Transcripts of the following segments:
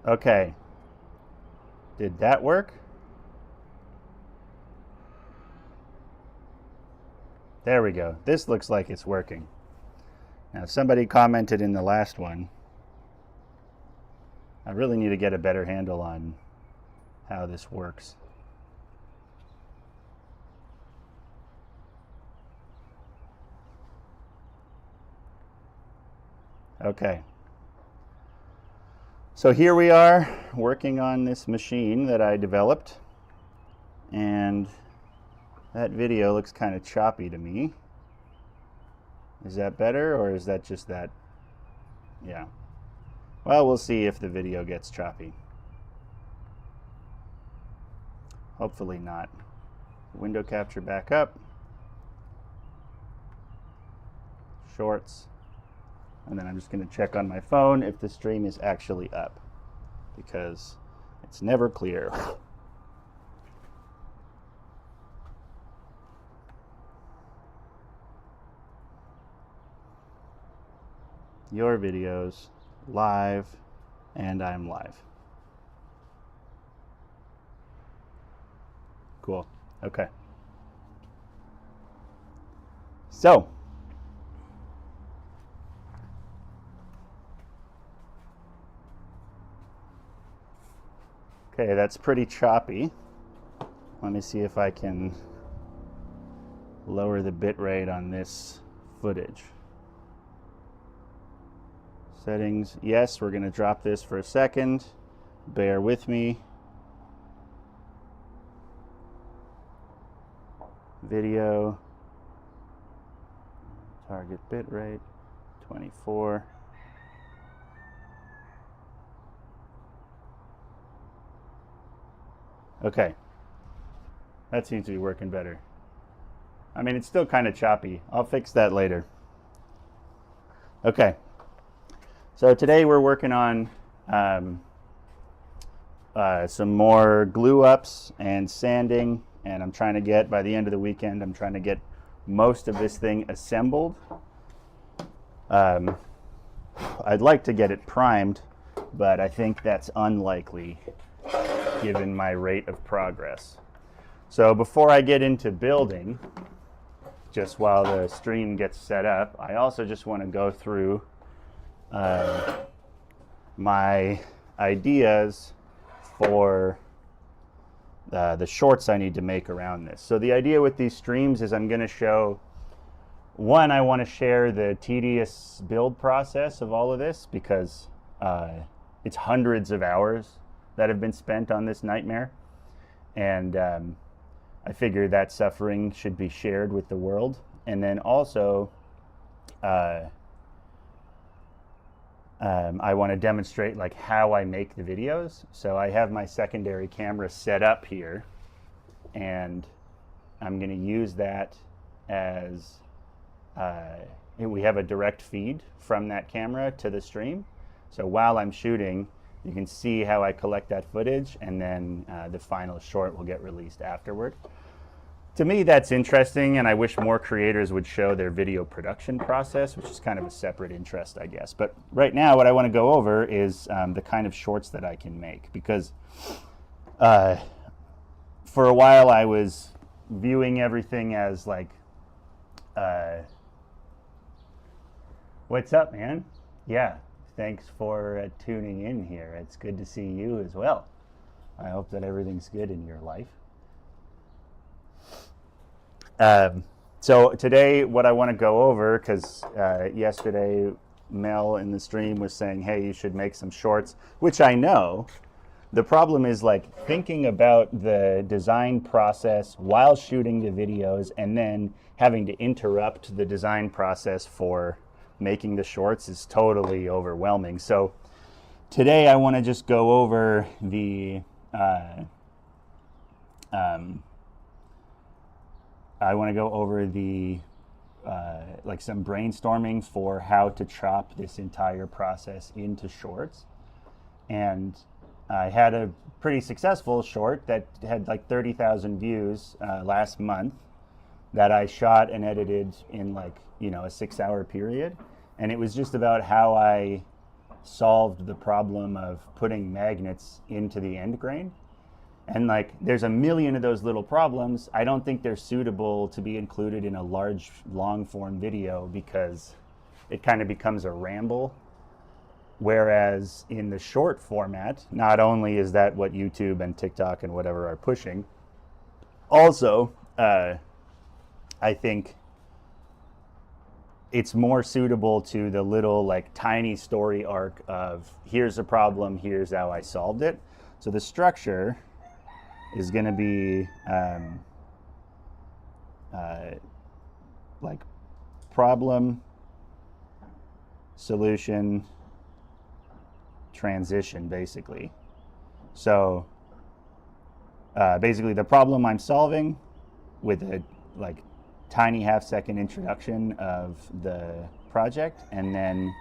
Okay, did that work? There we go. This looks like it's working. Now, somebody commented in the last one, I really need to get a better handle on how this works. Okay. So here we are working on this machine that I developed, and that video looks kind of choppy to me. Is that better, or is that just that? Yeah. Well, we'll see if the video gets choppy. Hopefully not. Window capture back up. Shorts. And then I'm just going to check on my phone if the stream is actually up, because it's never clear. Your videos live, and I'm live. Cool. Okay. So, okay, that's pretty choppy. Let me see if I can lower the bit rate on this footage. Settings, yes, we're going to drop this for a second. Bear with me. Video, target bit rate, 24. Okay, that seems to be working better. I mean, it's still kind of choppy. I'll fix that later. Okay, so today we're working on some more glue ups and sanding, and I'm trying to get, by the end of the weekend, I'm trying to get most of this thing assembled. I'd like to get it primed, but I think that's unlikely given my rate of progress. So before I get into building, just while the stream gets set up, I also just want to go through my ideas for the shorts I need to make around this. So the idea with these streams is I'm going to show, one, I want to share the tedious build process of all of this, because it's hundreds of hours that have been spent on this nightmare, and I figure that suffering should be shared with the world. And then also I want to demonstrate like how I make the videos. So I have my secondary camera set up here, and I'm going to use that as we have a direct feed from that camera to the stream. So while I'm shooting, you can see how I collect that footage, and then the final short will get released afterward. To me, that's interesting, and I wish more creators would show their video production process, which is kind of a separate interest, I guess. But right now, what I want to go over is the kind of shorts that I can make, because for a while I was viewing everything as like, what's up, man? Yeah. Thanks for tuning in here. It's good to see you as well. I hope that everything's good in your life. So today what I want to go over, because yesterday Mel in the stream was saying, hey, you should make some shorts, which I know. The problem is like thinking about the design process while shooting the videos, and then having to interrupt the design process for making the shorts is totally overwhelming. So today I want to just go over the like some brainstorming for how to chop this entire process into shorts. And I had a pretty successful short that had like 30,000 views last month that I shot and edited in like, a 6-hour period. And it was just about how I solved the problem of putting magnets into the end grain. And like, there's a million of those little problems. I don't think they're suitable to be included in a large, long form video because it kind of becomes a ramble. Whereas in the short format, not only is that what YouTube and TikTok and whatever are pushing, also, I think it's more suitable to the little like tiny story arc of here's a problem, here's how I solved it. So the structure is going to be like problem, solution, transition, basically. So basically the problem I'm solving with a like tiny half-second introduction of the project, and then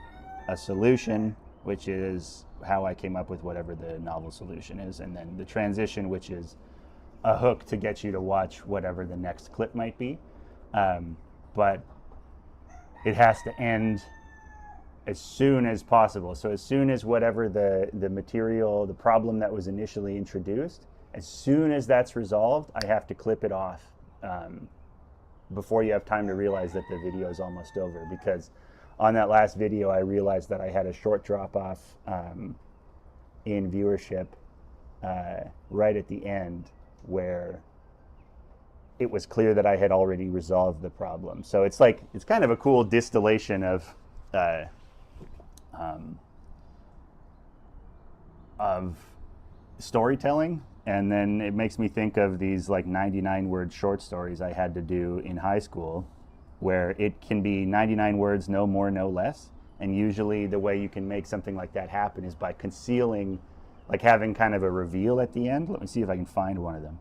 a solution, which is how I came up with whatever the novel solution is, and then the transition, which is a hook to get you to watch whatever the next clip might be. But it has to end as soon as possible. So as soon as whatever the material, the problem that was initially introduced, as soon as that's resolved, I have to clip it off before you have time to realize that the video is almost over. Because on that last video, I realized that I had a short drop off in viewership right at the end, where it was clear that I had already resolved the problem. So it's like, it's kind of a cool distillation of storytelling. And then it makes me think of these like 99-word short stories I had to do in high school, where it can be 99 words, no more, no less. And usually the way you can make something like that happen is by concealing, like having kind of a reveal at the end. Let me see if I can find one of them.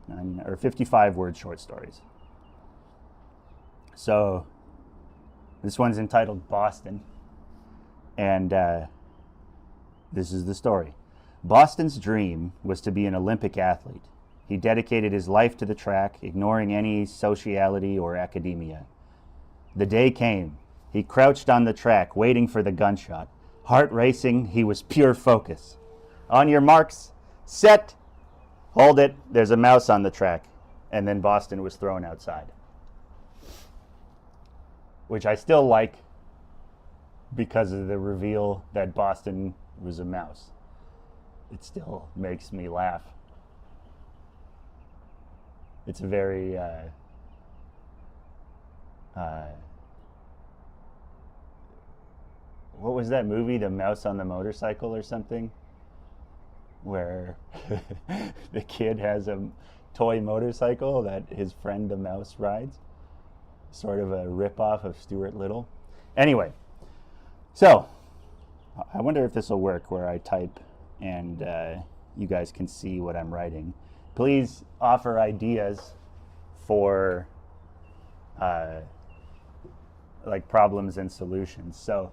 55-word short stories. So this one's entitled Boston. And this is the story. Boston's dream was to be an Olympic athlete. He dedicated his life to the track, ignoring any sociality or academia. The day came. He crouched on the track, waiting for the gunshot. Heart racing, he was pure focus. On your marks, set, hold it, there's a mouse on the track. And then Boston was thrown outside. Which I still like because of the reveal that Boston was a mouse. It still makes me laugh. It's a very what was that movie, The Mouse on the Motorcycle or something, where the kid has a toy motorcycle that his friend the mouse rides? Sort of a ripoff of Stuart Little. Anyway, so I wonder if this will work where I type and you guys can see what I'm writing. Please offer ideas for like problems and solutions. So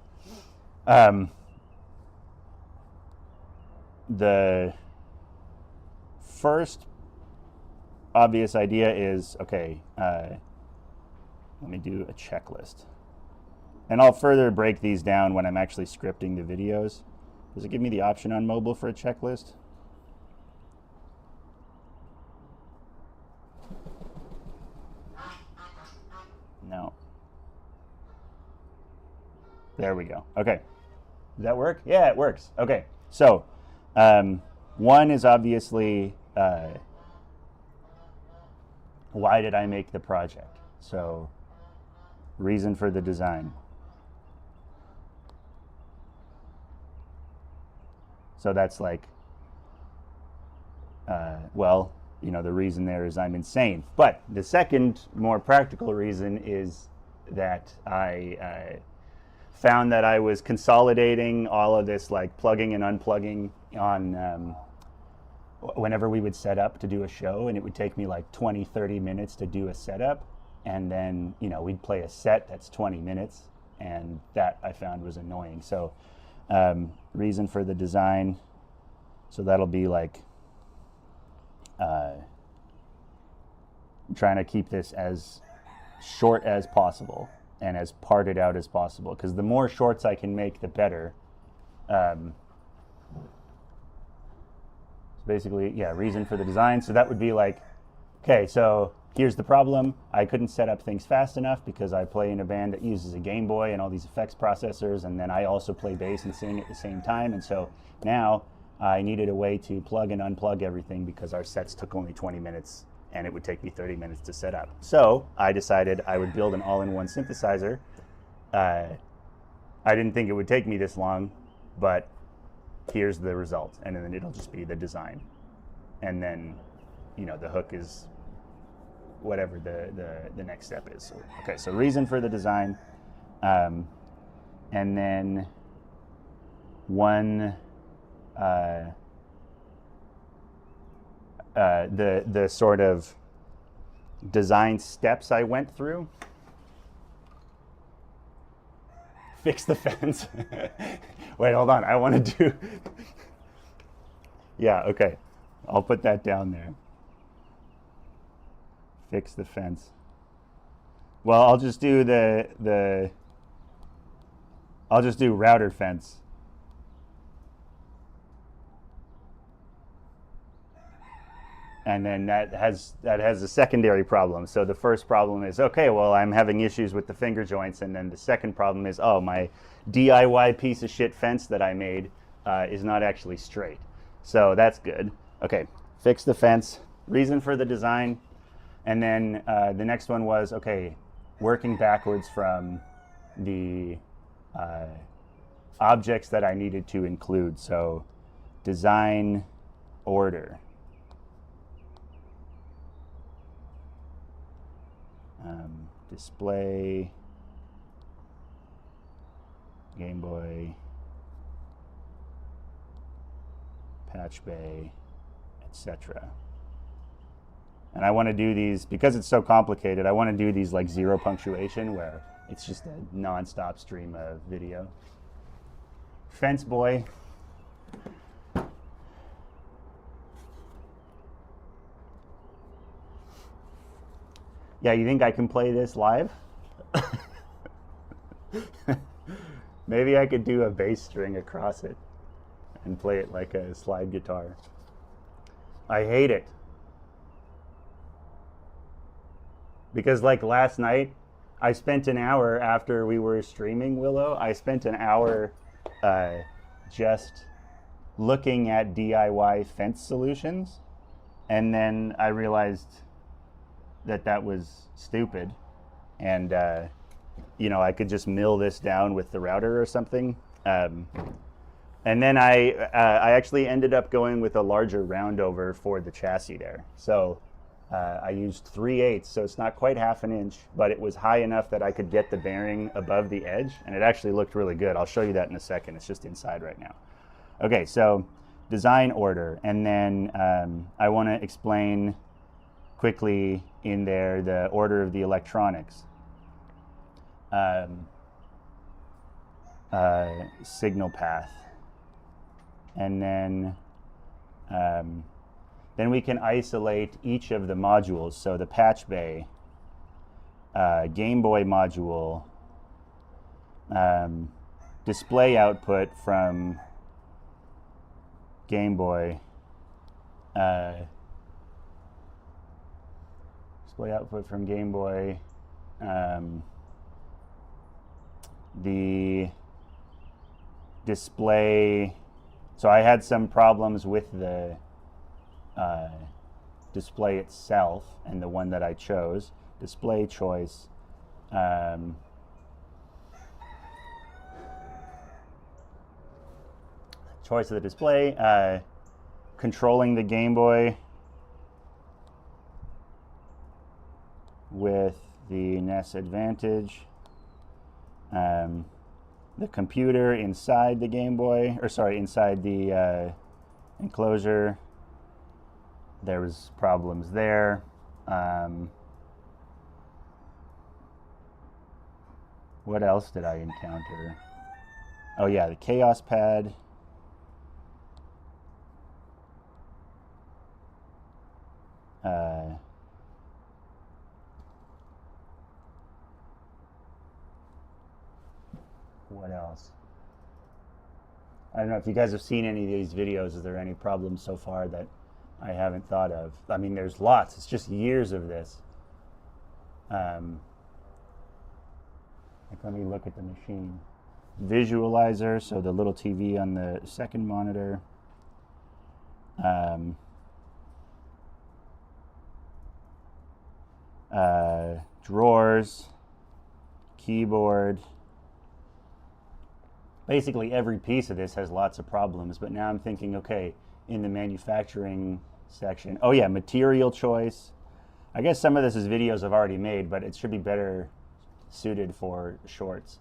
the first obvious idea is, okay, let me do a checklist. And I'll further break these down when I'm actually scripting the videos. Does it give me the option on mobile for a checklist? No. There we go. Okay. Does that work? Yeah, it works. Okay. So, one is obviously, why did I make the project? So, reason for the design. So that's like, well, you know, the reason there is I'm insane. But the second, more practical reason is that I found that I was consolidating all of this, like plugging and unplugging on whenever we would set up to do a show, and it would take me like 20, 30 minutes to do a setup. And then, you know, we'd play a set that's 20 minutes, and that I found was annoying. So reason for the design, so that'll be like trying to keep this as short as possible. and as parted out as possible, because the more shorts I can make, the better. So basically, yeah, reason for the design. So that would be like, okay, so here's the problem. I couldn't set up things fast enough because I play in a band that uses a Game Boy and all these effects processors, and then I also play bass and sing at the same time. And so now I needed a way to plug and unplug everything because our sets took only 20 minutes and it would take me 30 minutes to set up. So I decided I would build an all-in-one synthesizer. I didn't think it would take me this long, but here's the result. And then it'll just be the design. And then, you know, the hook is whatever the next step is. So, okay, so reason for the design. And then one, the sort of design steps I went through. Fix the fence. Wait, hold on. I want to do. Yeah, okay. I'll put that down there. Fix the fence. Well, I'll just do I'll just do router fence. And then that has a secondary problem. So the first problem is, okay, well, I'm having issues with the finger joints. And then the second problem is, oh, my DIY piece of shit fence that I made is not actually straight. So that's good. Okay, fix the fence. Reason for the design. And then the next one was, okay, working backwards from the objects that I needed to include. So design order. Display, Game Boy, patch bay, etc. And I want to do these, because it's so complicated, I want to do these like zero punctuation where it's just a non-stop stream of video. Fence boy. Yeah, you think I can play this live? Maybe I could do a bass string across it and play it like a slide guitar. I hate it. Because like last night, I spent an hour after we were streaming Willow, I spent an hour just looking at DIY fence solutions. And then I realized that was stupid, and you know, I could just mill this down with the router or something. And then I actually ended up going with a larger roundover for the chassis there. So I used 3/8, so it's not quite half an inch, but it was high enough that I could get the bearing above the edge, and it actually looked really good. I'll show you that in a second. It's just inside right now. Okay, so design order, and then I want to explain quickly in there the order of the electronics. Signal path. And then we can isolate each of the modules. So the patch bay, Game Boy module, display output from Game Boy, display output from Game Boy, the display. So I had some problems with the display itself, and the one that I chose, display choice, choice of the display, controlling the Game Boy with the NES Advantage, the computer inside the Game Boy, or sorry, inside the enclosure. There was problems there. What else did I encounter? Oh yeah, the Chaos Pad. I don't know if you guys have seen any of these videos. Is there any problems so far that I haven't thought of? I mean, there's lots. It's just years of this. Like, let me look at the machine. Visualizer, so the little TV on the second monitor. Drawers, keyboard. Basically every piece of this has lots of problems, but now I'm thinking, okay, in the manufacturing section, oh yeah, material choice. I guess some of this is videos I've already made, but it should be better suited for shorts.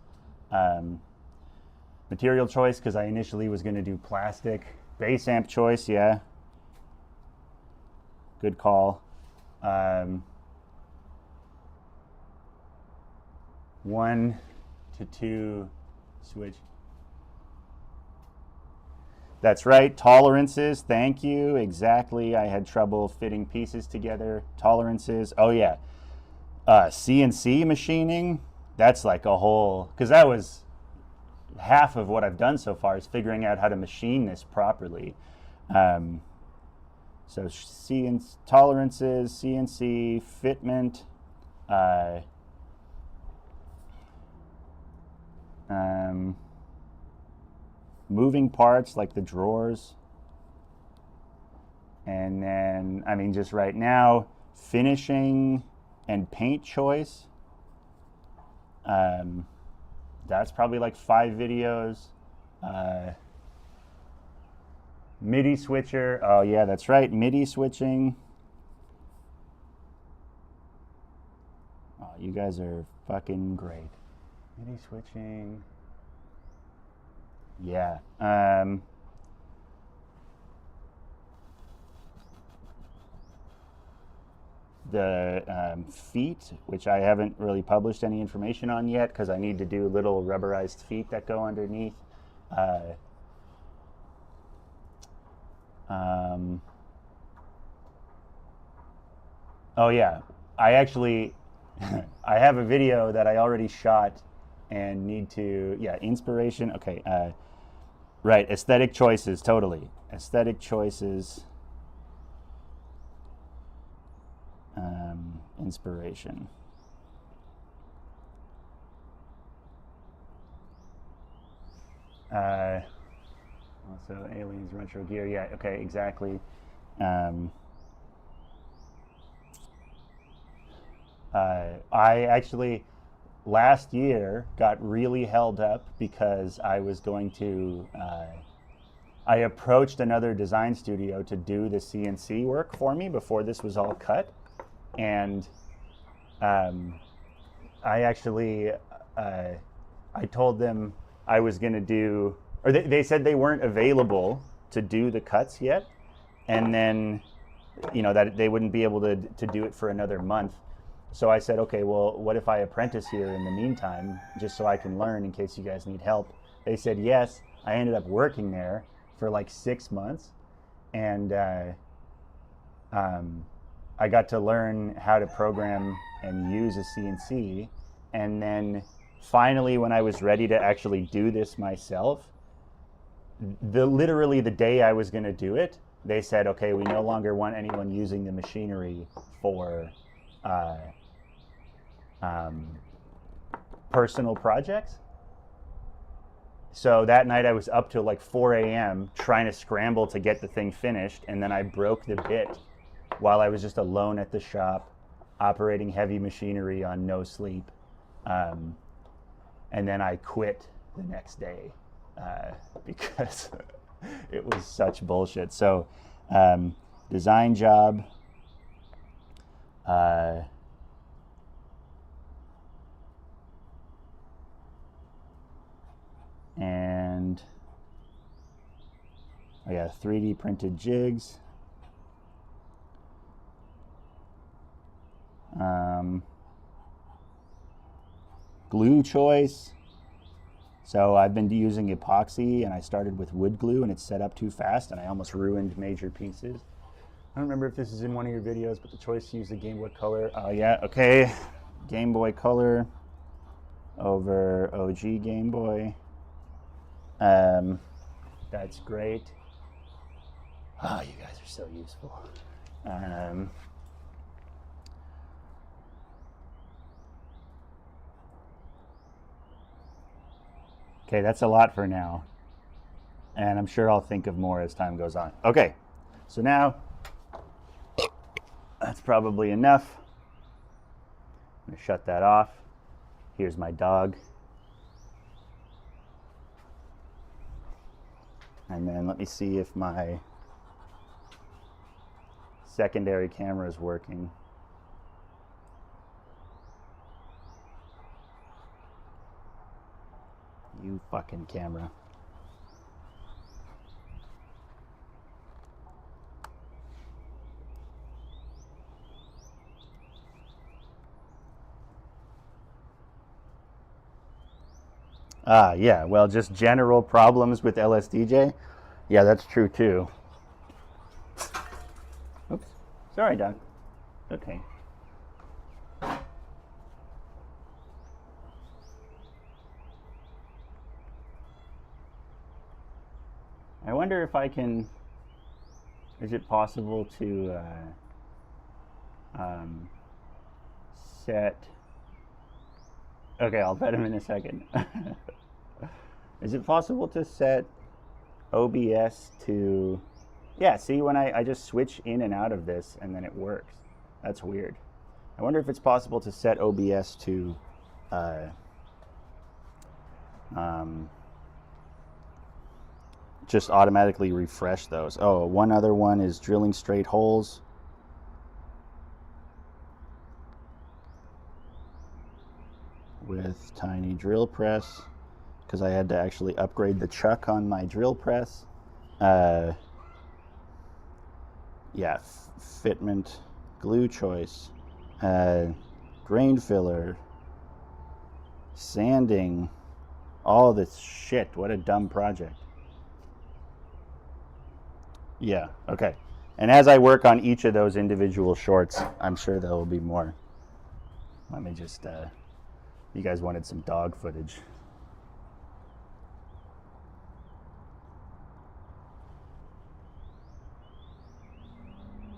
Material choice, because I initially was going to do plastic. Bass amp choice, yeah. Good call. 1 to 2 switch. That's right, tolerances, thank you, exactly. I had trouble fitting pieces together. Tolerances, oh yeah. CNC machining, that's like a whole, because that was half of what I've done so far is figuring out how to machine this properly. So CNC, tolerances, CNC, fitment, moving parts like the drawers, and then, I mean, just right now, finishing and paint choice. That's probably like 5 videos. MIDI switcher, oh yeah, that's right, MIDI switching. Oh, you guys are fucking great. MIDI switching. Yeah. The feet, which I haven't really published any information on yet because I need to do little rubberized feet that go underneath. Oh yeah, I actually I have a video that I already shot and need to, yeah, inspiration. Okay, right, aesthetic choices, totally. Aesthetic choices, inspiration. Also, aliens, retro gear, yeah, okay, exactly. I actually, last year, got really held up because I was going to, I approached another design studio to do the CNC work for me before this was all cut. And I actually, I told them I was going to do, or they said they weren't available to do the cuts yet. And then, you know, that they wouldn't be able to do it for another month. So I said, okay, well, what if I apprentice here in the meantime, just so I can learn in case you guys need help? They said yes. I ended up working there for like 6 months. And I got to learn how to program and use a CNC. And then finally, when I was ready to actually do this myself, literally the day I was going to do it, they said, okay, we no longer want anyone using the machinery for personal projects. So that night I was up till like 4 a.m. trying to scramble to get the thing finished, and then I broke the bit while I was just alone at the shop, operating heavy machinery on no sleep. And then I quit the next day because it was such bullshit. So design job. And I got 3D printed jigs. Glue choice. So I've been using epoxy, and I started with wood glue, and it's set up too fast, and I almost ruined major pieces. I don't remember if this is in one of your videos, but the choice to use the Game Boy Color. Oh yeah, okay. Game Boy Color over OG Game Boy. That's great. Oh, you guys are so useful. Okay, that's a lot for now. And I'm sure I'll think of more as time goes on. Okay, so now that's probably enough. I'm gonna shut that off. Here's my dog. And then let me see if my secondary camera is working. You fucking camera. Ah, yeah, well, just general problems with LSDJ. Yeah, that's true too. Oops. Sorry, Doc. Okay. I wonder if I can. Is it possible to set. Okay, I'll bet him in a second. Is it possible to set OBS to. Yeah, see, when I just switch in and out of this and then it works. That's weird. I wonder if it's possible to set OBS to just automatically refresh those. Oh, one other one is drilling straight holes. With tiny drill press, because I had to actually upgrade the chuck on my drill press. Yeah, fitment, glue choice, grain filler, sanding, all this shit. What a dumb project. Yeah, okay. And as I work on each of those individual shorts, I'm sure there will be more. Let me just, you guys wanted some dog footage.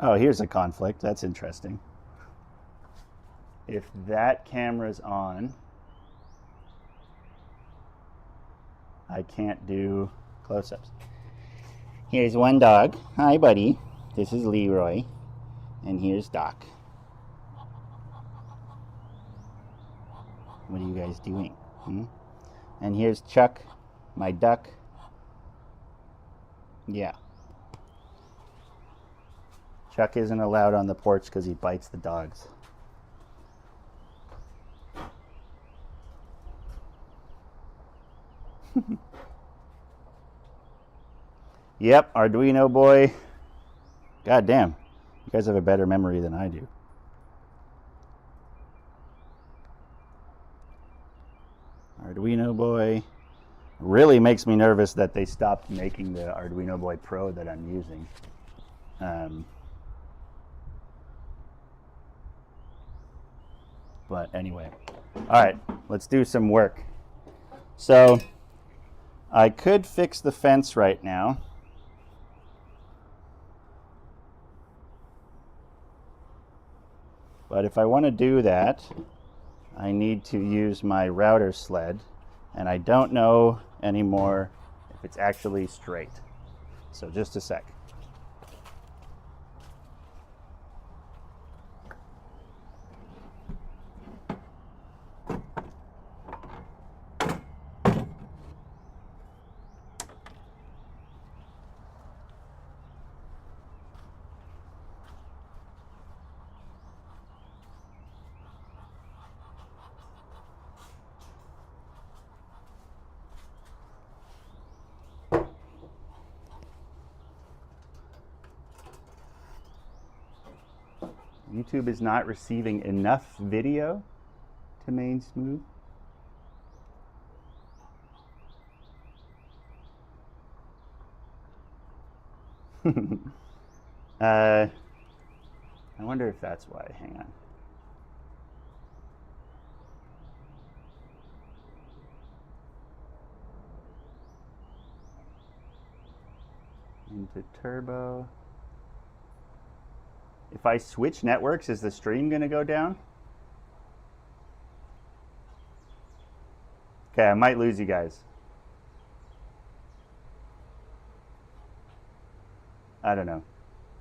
Oh, here's a conflict. That's interesting. If that camera's on, I can't do close-ups. Here's one dog. Hi, buddy. This is Leroy. And here's Doc. What are you guys doing? And here's Chuck, my duck. Yeah. Chuck isn't allowed on the porch because he bites the dogs. Yep, Arduino boy. God damn. You guys have a better memory than I do. Arduino boy. Really makes me nervous that they stopped making the Arduino Boy Pro that I'm using. But anyway, all right, let's do some work. So I could fix the fence right now. But if I want to do that, I need to use my router sled, and I don't know anymore if it's actually straight. So just a sec. YouTube is not receiving enough video to main smooth. I wonder if that's why. Hang on. into turbo. If I switch networks, is the stream going to go down? Okay, I might lose you guys. I don't know.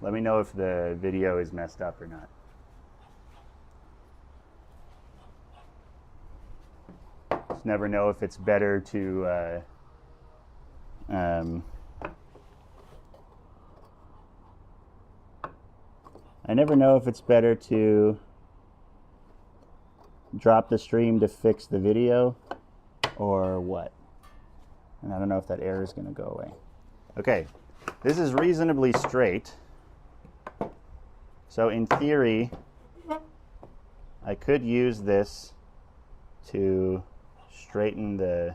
Let me know if the video is messed up or not. Just never know if it's better to I never know if it's better to drop the stream to fix the video or what. And I don't know if that error is going to go away. Okay, this is reasonably straight. So in theory, I could use this to straighten the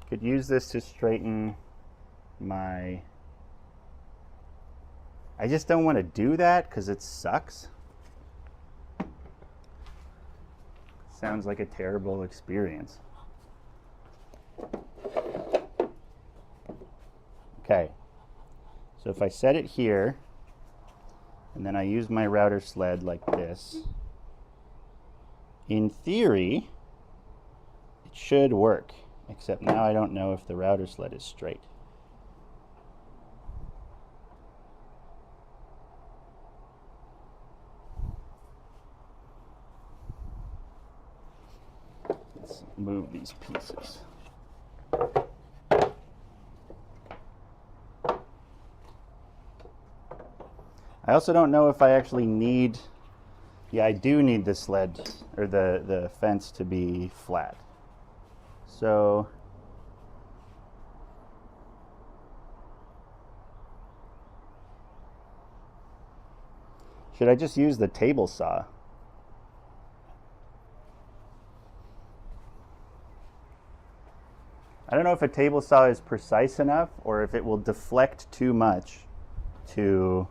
could use this to straighten my... I just don't want to do that because it sucks. Sounds like a terrible experience. Okay, so if I set it here, and then I use my router sled like this, in theory, it should work, except now I don't know if the router sled is straight. Let's move these pieces. I also don't know if I actually need, yeah, I do need the sled, or the fence to be flat. So, should I just use the table saw? I don't know if a table saw is precise enough or if it will deflect too much to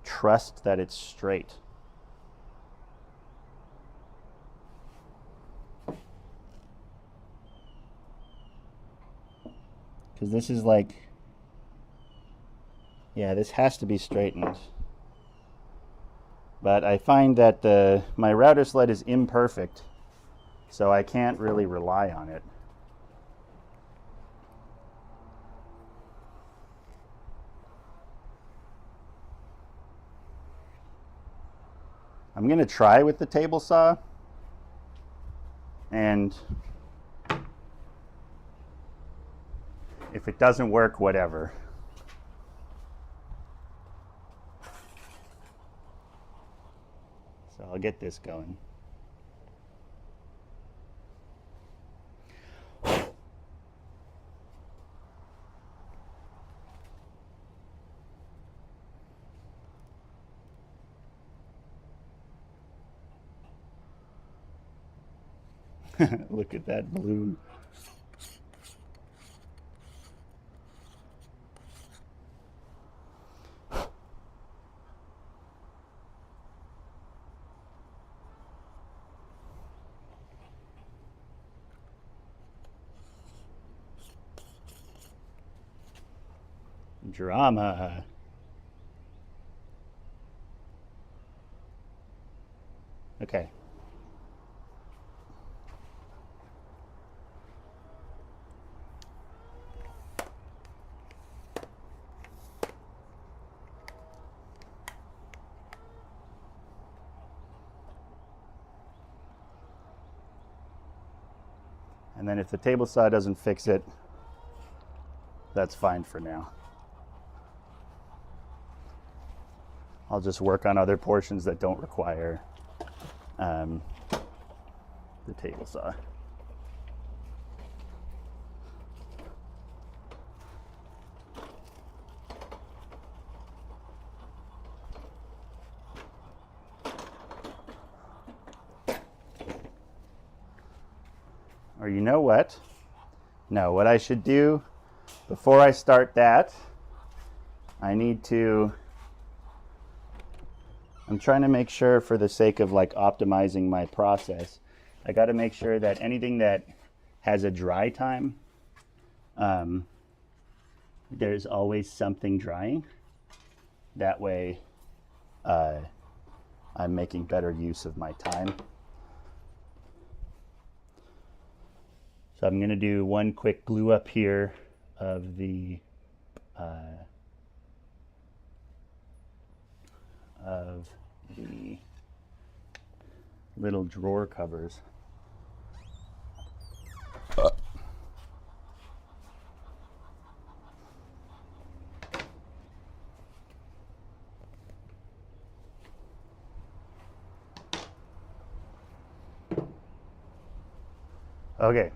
trust that it's straight. Because this is like, yeah, this has to be straightened. But I find that my router sled is imperfect, so I can't really rely on it. I'm going to try with the table saw, and if it doesn't work, whatever. So I'll get this going. Look at that balloon. Drama. Okay. And then if the table saw doesn't fix it, that's fine for now. I'll just work on other portions that don't require the table saw. Or you know what? No, what I should do before I start that, I'm trying to make sure, for the sake of like optimizing my process, I got to make sure that anything that has a dry time, there's always something drying. That way I'm making better use of my time. So I'm going to do one quick glue up here of the little drawer covers. Okay.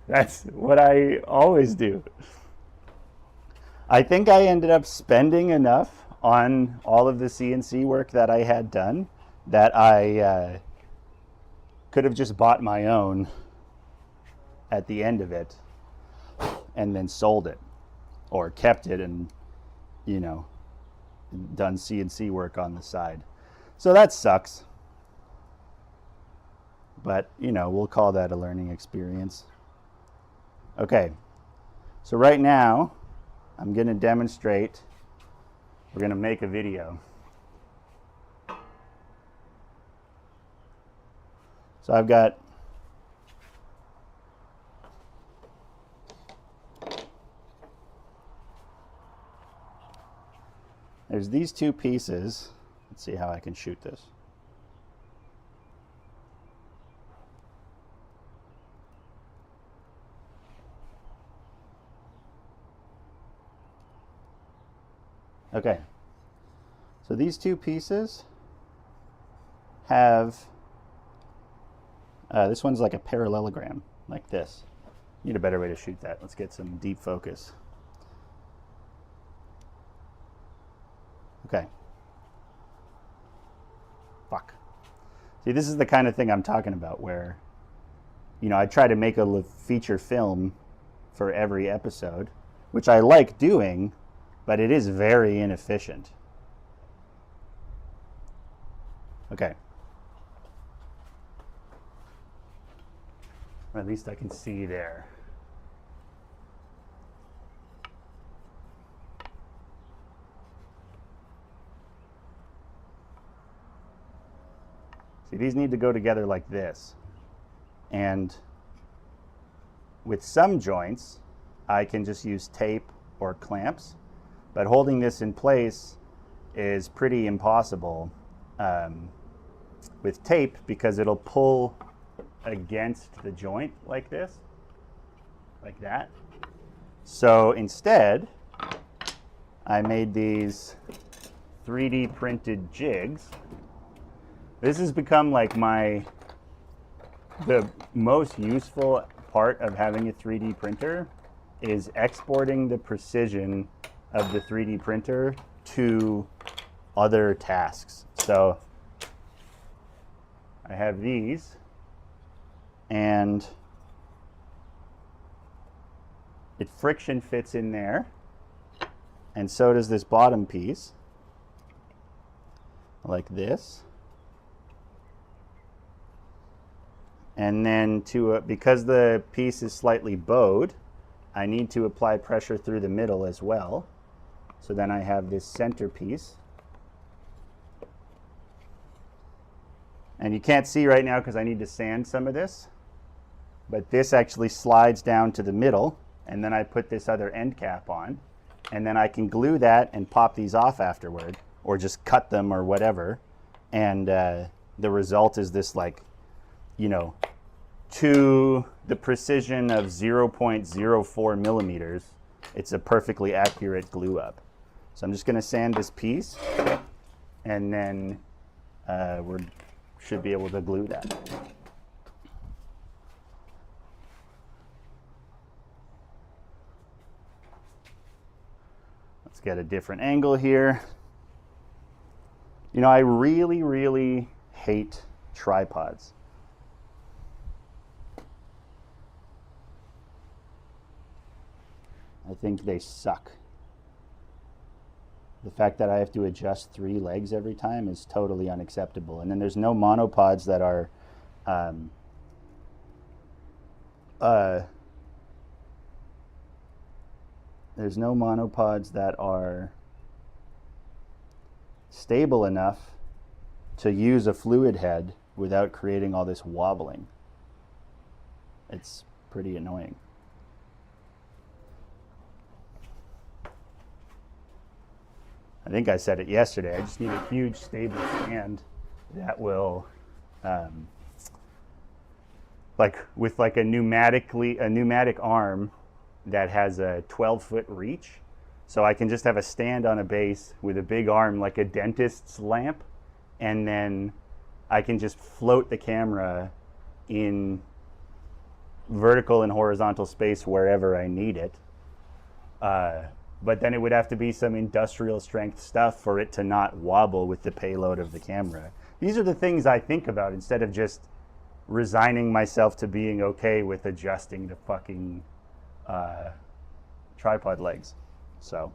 That's what I always do. I think I ended up spending enough on all of the CNC work that I had done that I could have just bought my own at the end of it and then sold it, or kept it and, you know, done CNC work on the side. So that sucks. But, you know, we'll call that a learning experience. Okay, so right now I'm going to demonstrate. We're going to make a video. So I've got there's these two pieces. Let's see how I can shoot this. Okay, so these two pieces have, this one's like a parallelogram, like this. Need a better way to shoot that. Let's get some deep focus. Okay. Fuck. See, this is the kind of thing I'm talking about where, you know, I try to make a feature film for every episode, which I like doing, but it is very inefficient. Okay. Or at least I can see there. See, these need to go together like this. And with some joints, I can just use tape or clamps. But holding this in place is pretty impossible with tape, because it'll pull against the joint like this, like that. So instead, I made these 3D printed jigs. This has become like the most useful part of having a 3D printer is exporting the precision of the 3D printer to other tasks. So I have these, and it friction fits in there, and so does this bottom piece, like this. And then because the piece is slightly bowed, I need to apply pressure through the middle as well. So then I have this center piece. And you can't see right now because I need to sand some of this, but this actually slides down to the middle, and then I put this other end cap on, and then I can glue that and pop these off afterward, or just cut them or whatever. And the result is this, like, you know, to the precision of 0.04 millimeters, it's a perfectly accurate glue up. So I'm just going to sand this piece, and then we should be able to glue that. Let's get a different angle here. You know, I really, really hate tripods. I think they suck. The fact that I have to adjust 3 legs every time is totally unacceptable. And then there's no monopods that are stable enough to use a fluid head without creating all this wobbling. It's pretty annoying. I think I said it yesterday. I just need a huge stable stand that will, with a pneumatic arm that has a 12-foot reach. So I can just have a stand on a base with a big arm like a dentist's lamp, and then I can just float the camera in vertical and horizontal space wherever I need it. But then it would have to be some industrial strength stuff for it to not wobble with the payload of the camera. These are the things I think about instead of just resigning myself to being okay with adjusting the fucking tripod legs. So,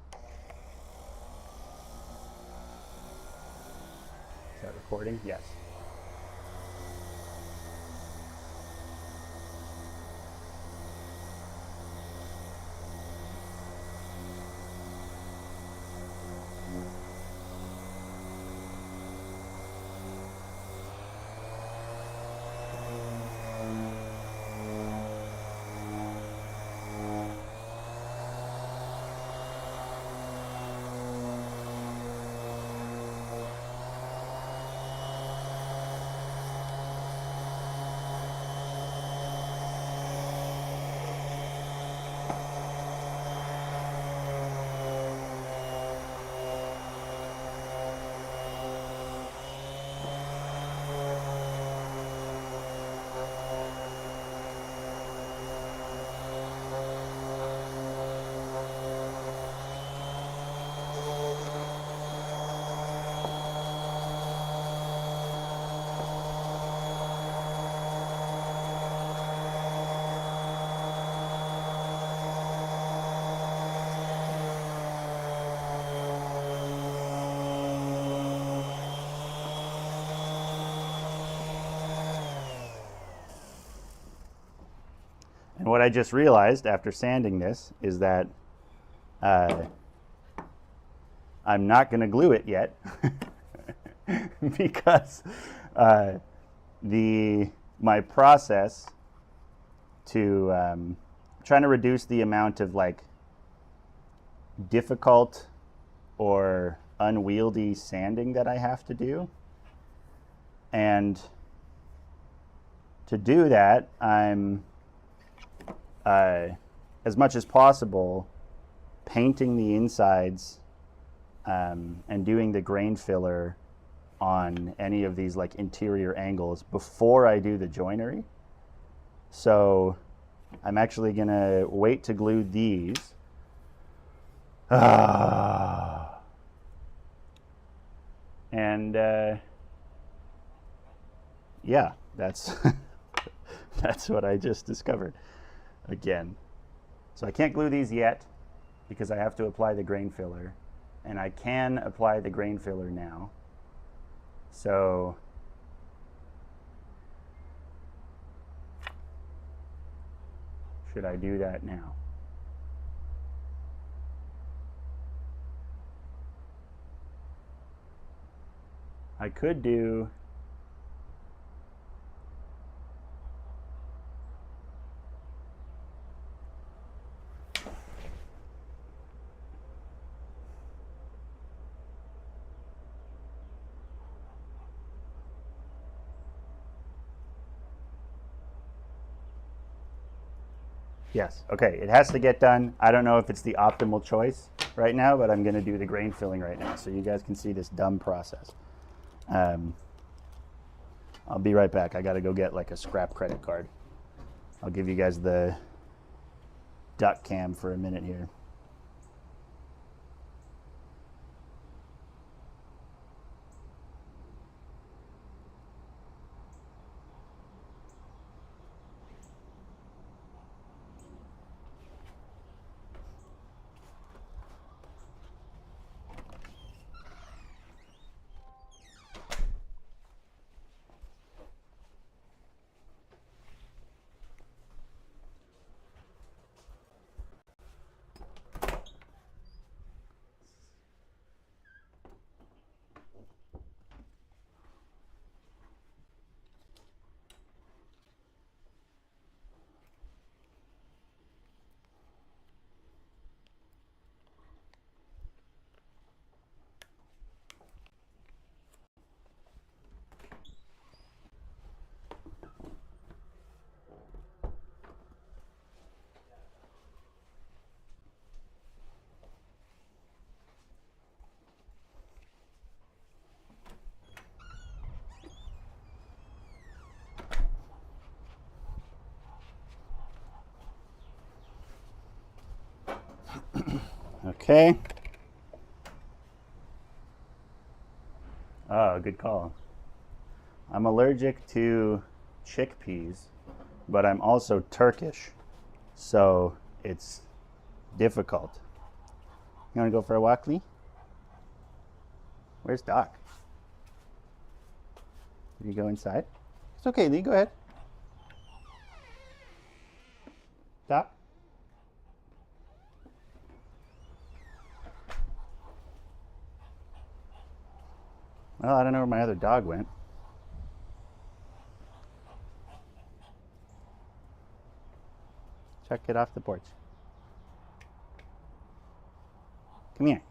is that recording? Yes. And what I just realized after sanding this is that I'm not going to glue it yet because my process to trying to reduce the amount of difficult or unwieldy sanding that I have to do. And to do that, I'm as much as possible painting the insides and doing the grain filler on any of these interior angles before I do the joinery. So I'm actually gonna wait to glue these. And yeah, that's that's what I just discovered again. So I can't glue these yet because I have to apply the grain filler, and I can apply the grain filler now. So should I do that now? I could do yes, okay, it has to get done. I don't know if it's the optimal choice right now, but I'm going to do the grain filling right now so you guys can see this dumb process. I'll be right back. I got to go get a scrap credit card. I'll give you guys the duck cam for a minute here. Okay. Oh, good call. I'm allergic to chickpeas, but I'm also Turkish, so it's difficult. You want to go for a walk, Lee? Where's Doc? Did you go inside? It's okay, Lee, go ahead. Doc? Well, I don't know where my other dog went. Chuck it off the porch. Come here.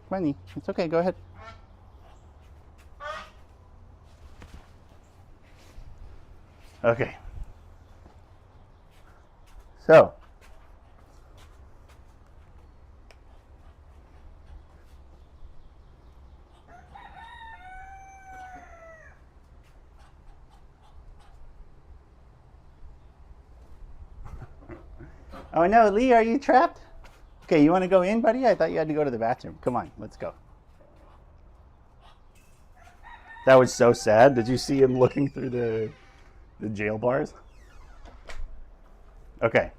Come on, Lee. It's okay, go ahead. Okay. So, oh no, Lee, are you trapped? Okay, you want to go in, buddy? I thought you had to go to the bathroom. Come on, let's go. That was so sad. Did you see him looking through the jail bars? Okay.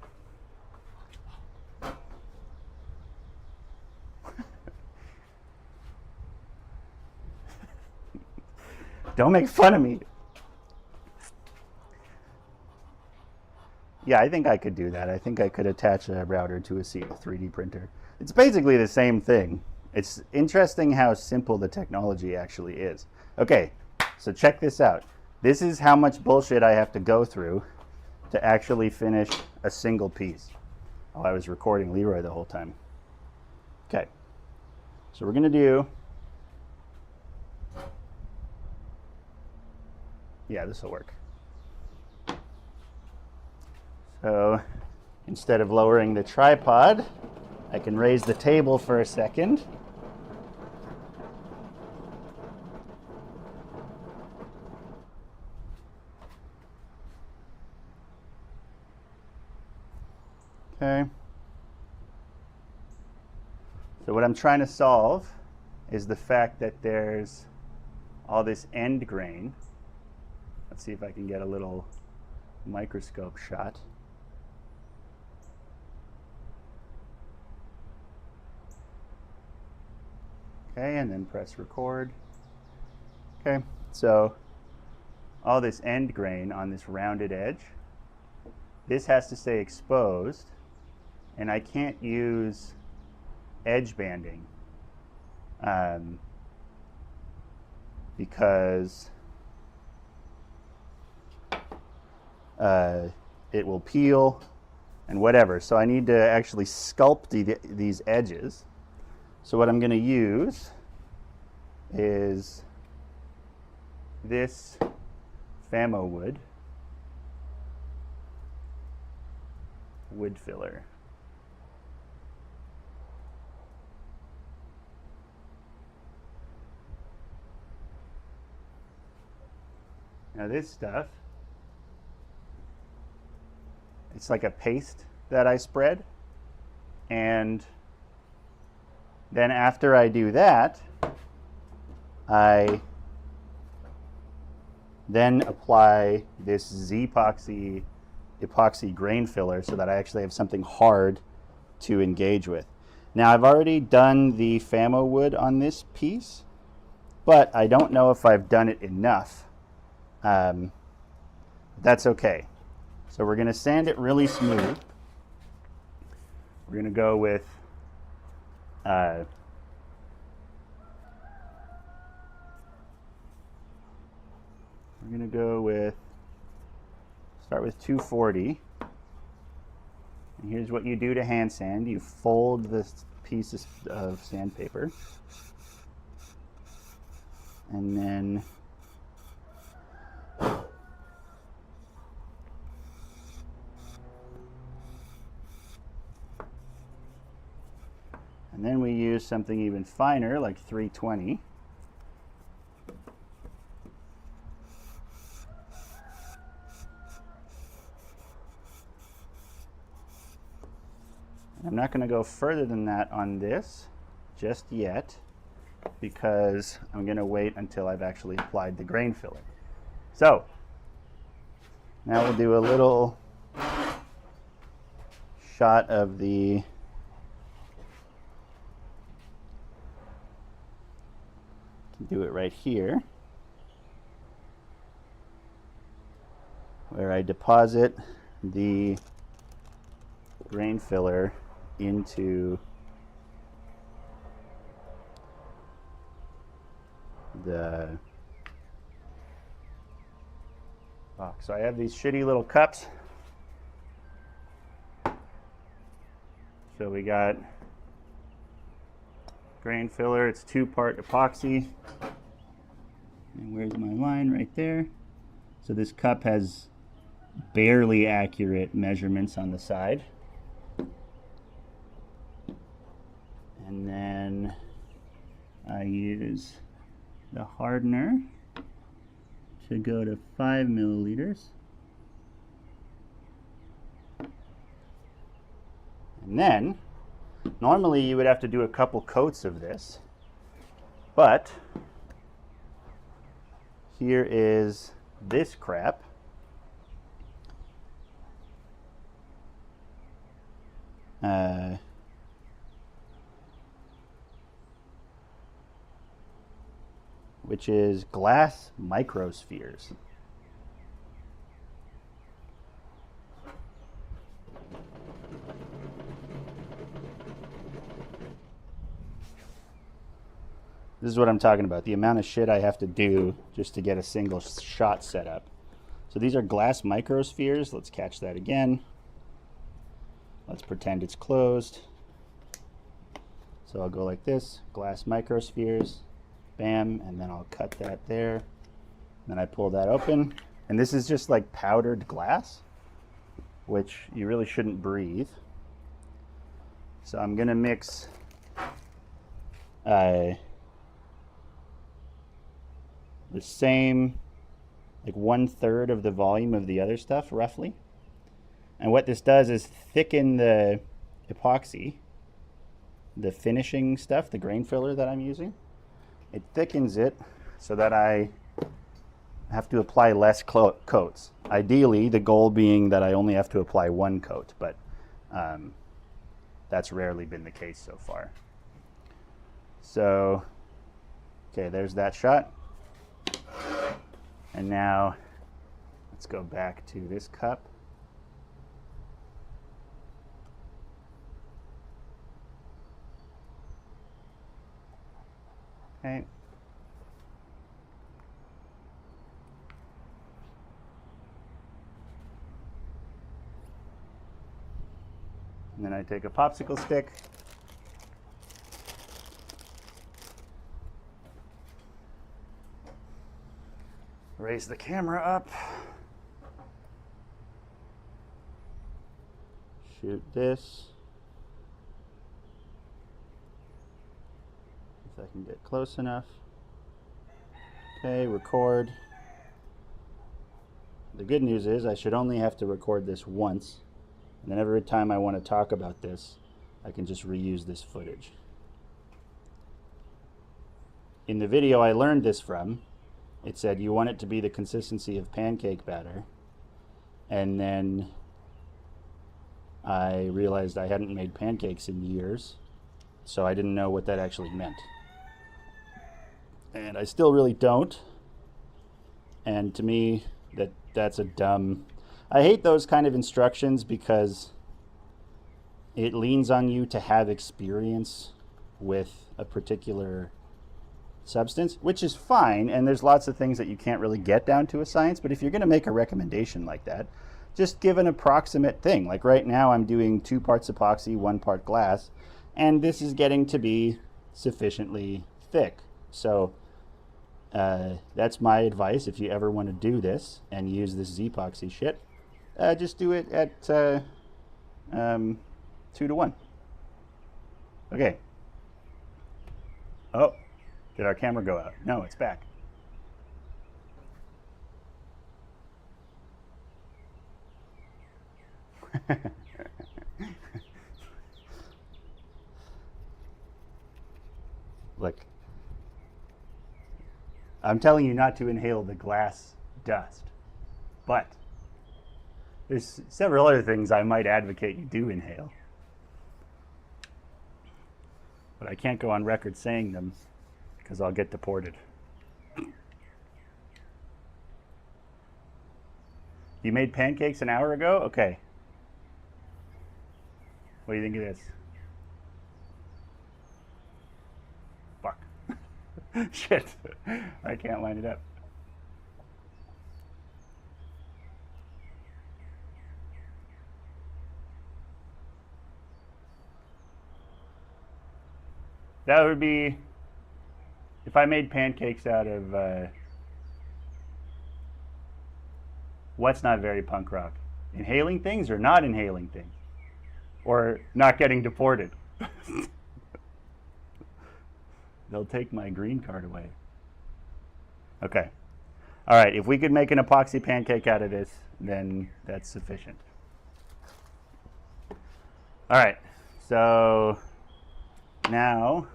Don't make fun of me. Yeah, I think I could do that. I think I could attach a router to a 3D printer. It's basically the same thing. It's interesting how simple the technology actually is. Okay, so check this out. This is how much bullshit I have to go through to actually finish a single piece. Oh, I was recording Leroy the whole time. Okay, so we're gonna do, yeah, this will work. So instead of lowering the tripod, I can raise the table for a second. Okay. So what I'm trying to solve is the fact that there's all this end grain. Let's see if I can get a little microscope shot. Okay, and then press record. Okay, so all this end grain on this rounded edge, this has to stay exposed, and I can't use edge banding because it will peel and whatever. So I need to actually sculpt these edges. So what I'm going to use is this Famo wood filler. Now this stuff, it's like a paste that I spread, and then after I do that, I then apply this Z-epoxy grain filler so that I actually have something hard to engage with. Now I've already done the Famo wood on this piece, but I don't know if I've done it enough. That's okay. So we're going to sand it really smooth. We're going to go with start with 240. And here's what you do to hand sand. You fold this piece of sandpaper, and then we use something even finer, like 320. I'm not going to go further than that on this just yet, because I'm going to wait until I've actually applied the grain filler. So now we'll do a little shot of the do it right here, where I deposit the grain filler into the box. So I have these shitty little cups. So we got grain filler, it's 2-part epoxy. And where's my line? Right there. So this cup has barely accurate measurements on the side. And then I use the hardener to go to 5 milliliters. And then, normally you would have to do a couple coats of this, but here is this crap. Which is glass microspheres. This is what I'm talking about, the amount of shit I have to do just to get a single shot set up. So these are glass microspheres. Let's catch that again. Let's pretend it's closed. So I'll go like this, glass microspheres, bam, and then I'll cut that there. Then I pull that open, and this is just like powdered glass, which you really shouldn't breathe. So I'm gonna mix the same, like 1/3 of the volume of the other stuff, roughly. And what this does is thicken the epoxy, the finishing stuff, the grain filler that I'm using. It thickens it so that I have to apply less coats. Ideally, the goal being that I only have to apply 1 coat, but that's rarely been the case so far. So, okay, there's that shot. And now let's go back to this cup. Okay. And then I take a popsicle stick. Raise the camera up. Shoot this. If I can get close enough. Okay, record. The good news is I should only have to record this once, and then every time I want to talk about this, I can just reuse this footage. In the video I learned this from, it said you want it to be the consistency of pancake batter, and then I realized I hadn't made pancakes in years, so I didn't know what that actually meant. And I still really don't. And to me, that's a dumb... I hate those kind of instructions because it leans on you to have experience with a particular substance, which is fine, and there's lots of things that you can't really get down to a science, but if you're going to make a recommendation like that, just give an approximate thing. Like right now I'm doing 2 parts epoxy, 1 part glass, and this is getting to be sufficiently thick. So that's my advice. If you ever want to do this and use this Z-epoxy shit, just do it at 2 to 1. Okay. Oh, did our camera go out? No, it's back. Like, I'm telling you not to inhale the glass dust, but there's several other things I might advocate you do inhale. But I can't go on record saying them because I'll get deported. You made pancakes an hour ago? Okay. What do you think of this? Fuck. Shit. I can't line it up. That would be if I made pancakes out of what's not very punk rock? Inhaling things or not inhaling things? Or not getting deported? They'll take my green card away. Okay. All right, if we could make an epoxy pancake out of this, then that's sufficient. All right, so now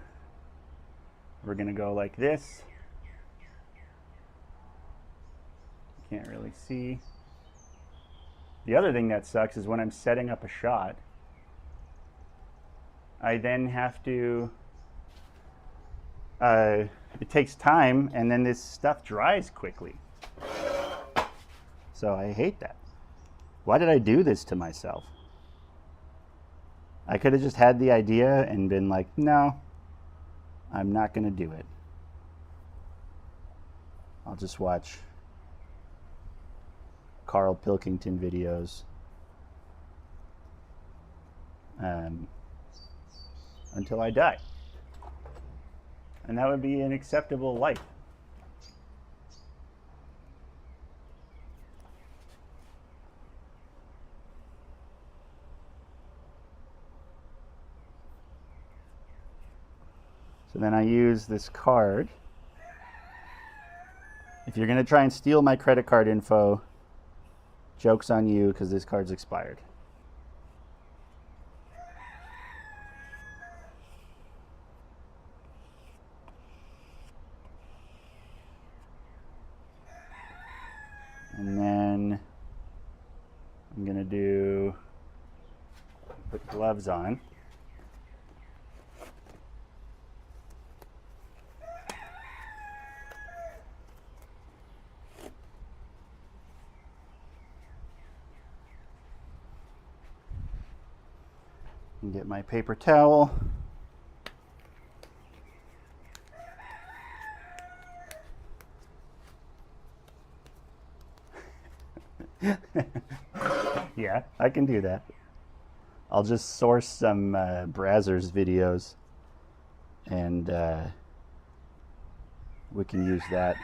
we're going to go like this. Can't really see. The other thing that sucks is when I'm setting up a shot, I then have to, it takes time, and then this stuff dries quickly. So I hate that. Why did I do this to myself? I could have just had the idea and been like, no, I'm not going to do it. I'll just watch Carl Pilkington videos until I die. And that would be an acceptable life. So then I use this card. If you're going to try and steal my credit card info, joke's on you because this card's expired. And then I'm going to put gloves on. And get my paper towel. Yeah, I can do that. I'll just source some Brazzers videos and we can use that.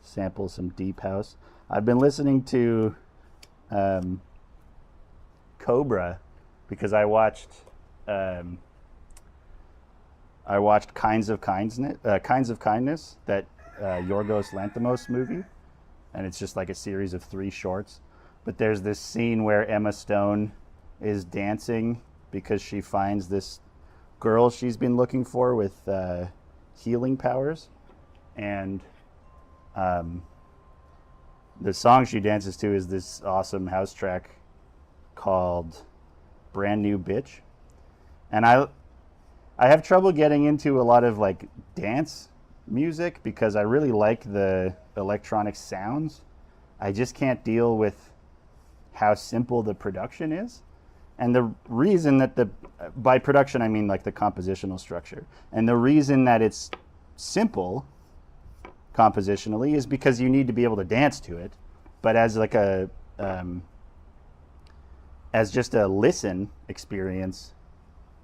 Sample some deep house. I've been listening to Cobra because I watched Kinds of Kindness, that Yorgos Lanthimos movie, and it's just like a series of 3 shorts. But there's this scene where Emma Stone is dancing because she finds this girl she's been looking for with healing powers, and the song she dances to is this awesome house track called Brand New Bitch. And I have trouble getting into a lot of like dance music because I really like the electronic sounds. I just can't deal with how simple the production is. And the reason that by production I mean like the compositional structure. And the reason that it's simple compositionally is because you need to be able to dance to it. But as like a as just a listen experience,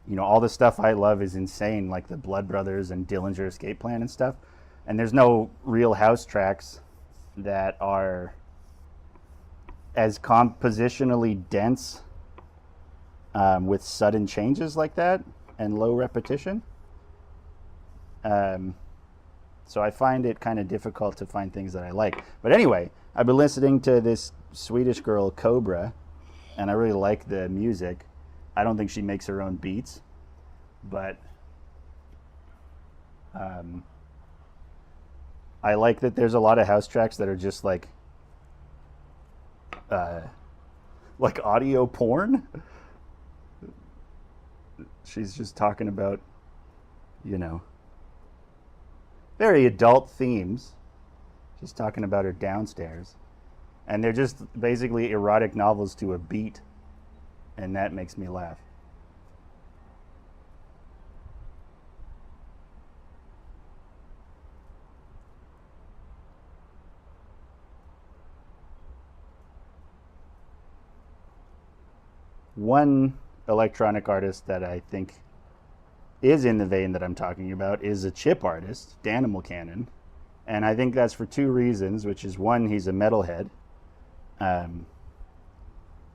you know, all the stuff I love is insane, like the Blood Brothers and Dillinger Escape Plan and stuff. And there's no real house tracks that are as compositionally dense with sudden changes like that and low repetition. So I find it kind of difficult to find things that I like. But anyway, I've been listening to this Swedish girl, Cobra, and I really like the music. I don't think she makes her own beats, but Um, I like that there's a lot of house tracks that are just uh, like audio porn. She's just talking about, you know, very adult themes. She's talking about her downstairs. And they're just basically erotic novels to a beat. And that makes me laugh. One electronic artist that I think is in the vein that I'm talking about is a chip artist, Danimal Cannon. And I think that's for two reasons, which is one, he's a metalhead. Um,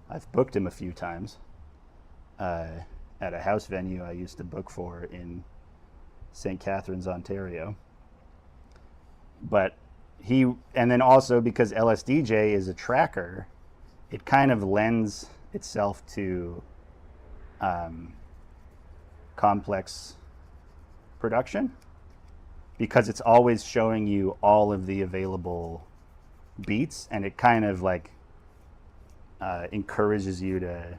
I've booked him a few times at a house venue I used to book for in St. Catharines, Ontario. But and then also because LSDJ is a tracker, it kind of lends itself to complex production because it's always showing you all of the available beats, and it kind of like encourages you to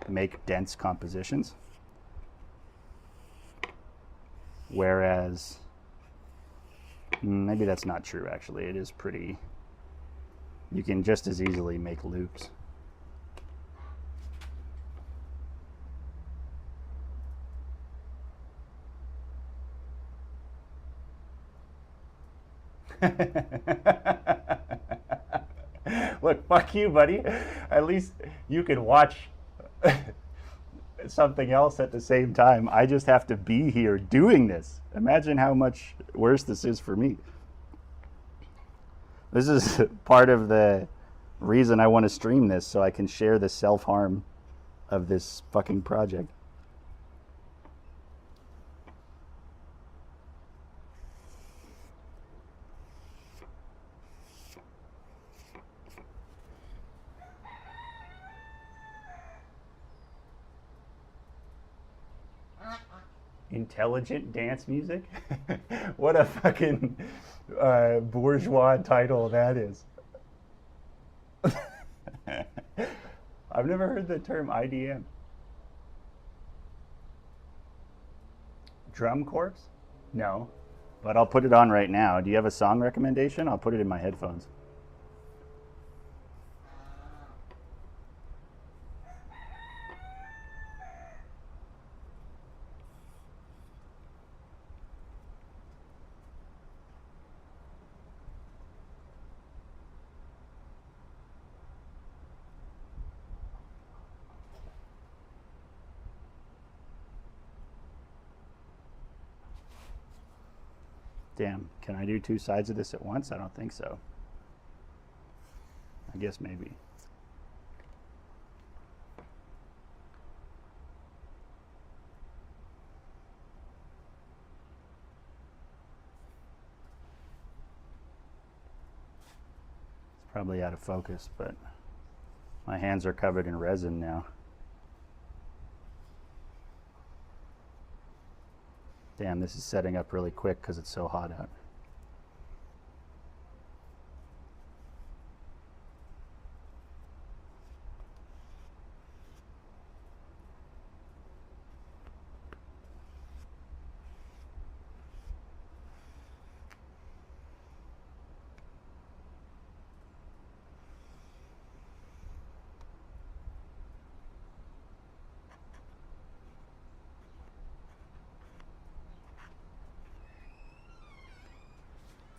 make dense compositions. Whereas maybe that's not true, actually. It is pretty, you can just as easily make loops. Look, fuck you, buddy. At least you can watch something else at the same time. I just have to be here doing this. Imagine how much worse this is for me. This is part of the reason I want to stream this, so I can share the self-harm of this fucking project. Intelligent dance music? What a fucking bourgeois title that is. I've never heard the term IDM. Drum corps? No. But I'll put it on right now. Do you have a song recommendation? I'll put it in my headphones. Damn, can I do two sides of this at once? I don't think so. I guess maybe. It's probably out of focus, but my hands are covered in resin now. Damn, this is setting up really quick because it's so hot out.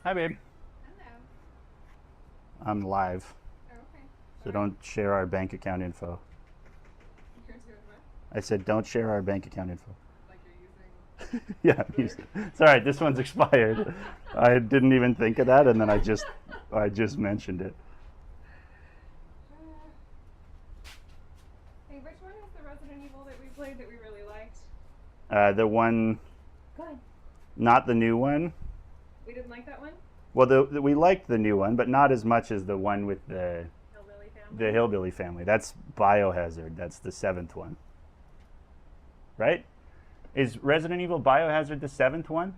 Hi, babe. Hello. I'm live, Oh, okay. so don't share our bank account info. You're doing what? I said don't share our bank account info. Like you're using... Yeah, it's all right. This one's expired. I didn't even think of that, and then I just mentioned it. Hey, which one is the Resident Evil that we played that we really liked? The one, Go ahead. not the new one. We didn't like that one? Well, we liked the new one, but not as much as the one with the Hillbilly Family? the Hillbilly Family. That's Biohazard. That's the 7th one. Right? Is Resident Evil Biohazard the 7th one?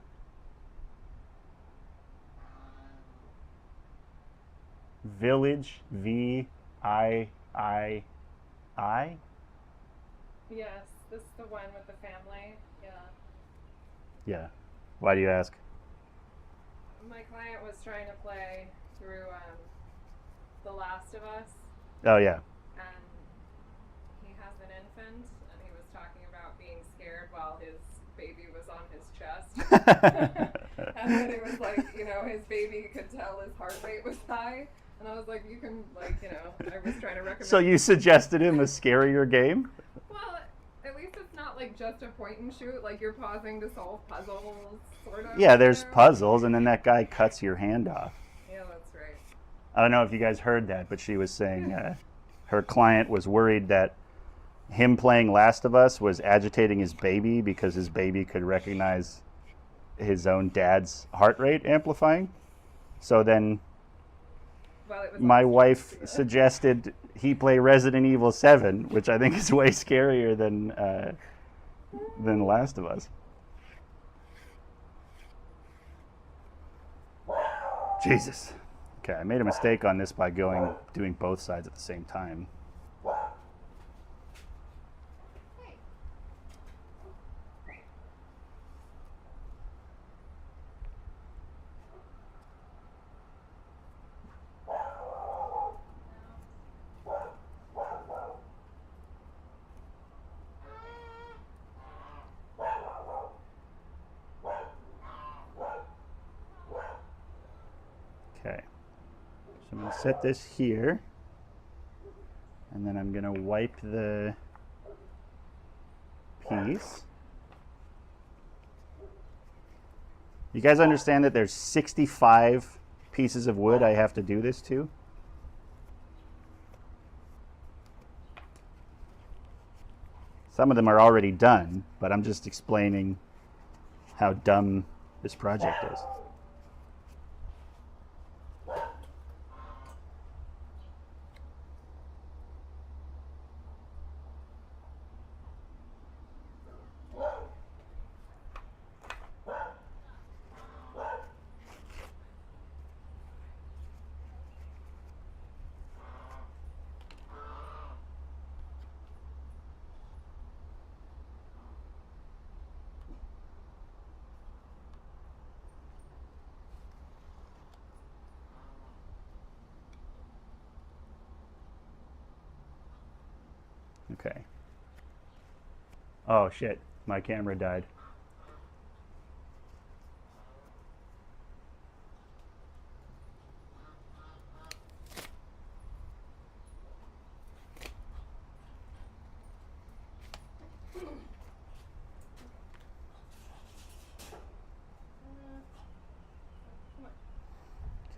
Village, V-I-I-I? Yes, this is the one with the family. Yeah. Yeah. Why do you ask? My client was trying to play through The Last of Us, Oh, yeah. and he has an infant, and he was talking about being scared while his baby was on his chest. And then it was like, you know, his baby could tell his heart rate was high. And I was like, you can, like, you know, I was trying to recommend. So you suggested him a scarier game? Well, at least it's not like just a point and shoot. Like you're pausing to solve puzzles, sort of. Yeah, there's you know? puzzles, and then that guy cuts your hand off. Yeah, that's right. I don't know if you guys heard that, but she was saying her client was worried that him playing Last of Us was agitating his baby because his baby could recognize his own dad's heart rate amplifying. So then Well, it was my awesome. wife suggested he play Resident Evil 7, which I think is way scarier than Last of Us. Jesus. Okay, I made a mistake on this by doing both sides at the same time. Okay, so I'm going to set this here, and then I'm going to wipe the piece. You guys understand that there's 65 pieces of wood I have to do this to? Some of them are already done, but I'm just explaining how dumb this project is. Okay. Oh shit, my camera died.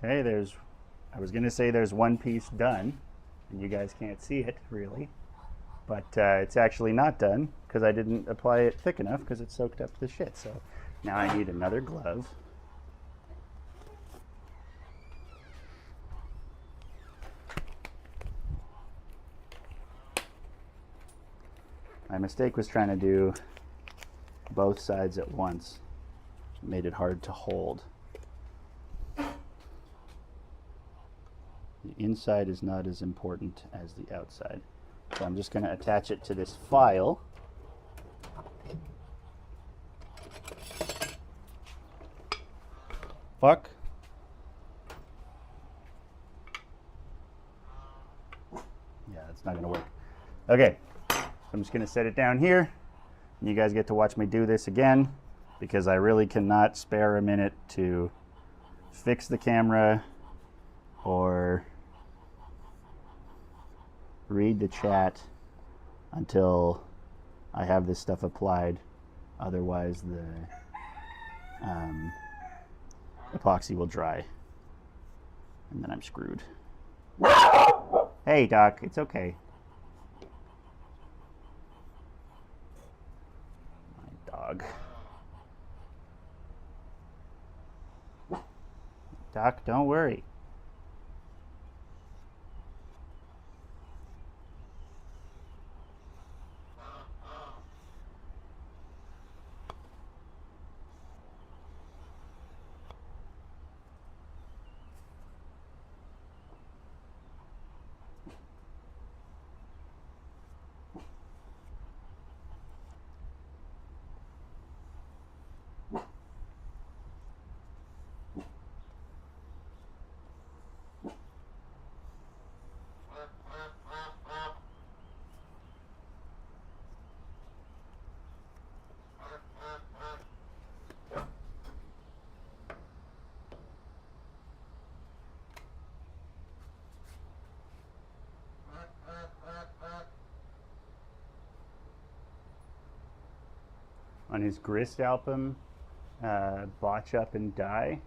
Okay, I was going to say there's one piece done, and you guys can't see it really, but it's actually not done because I didn't apply it thick enough because it soaked up the shit. So now I need another glove. My mistake was trying to do both sides at once. It made it hard to hold. The inside is not as important as the outside. So I'm just going to attach it to this file. Fuck. Yeah, that's not going to work. Okay, so I'm just going to set it down here. And you guys get to watch me do this again because I really cannot spare a minute to fix the camera or read the chat until I have this stuff applied. Otherwise the epoxy will dry and then I'm screwed. Hey Doc, it's okay. My dog. Doc, don't worry. on his Grist album, Botch Up and Die.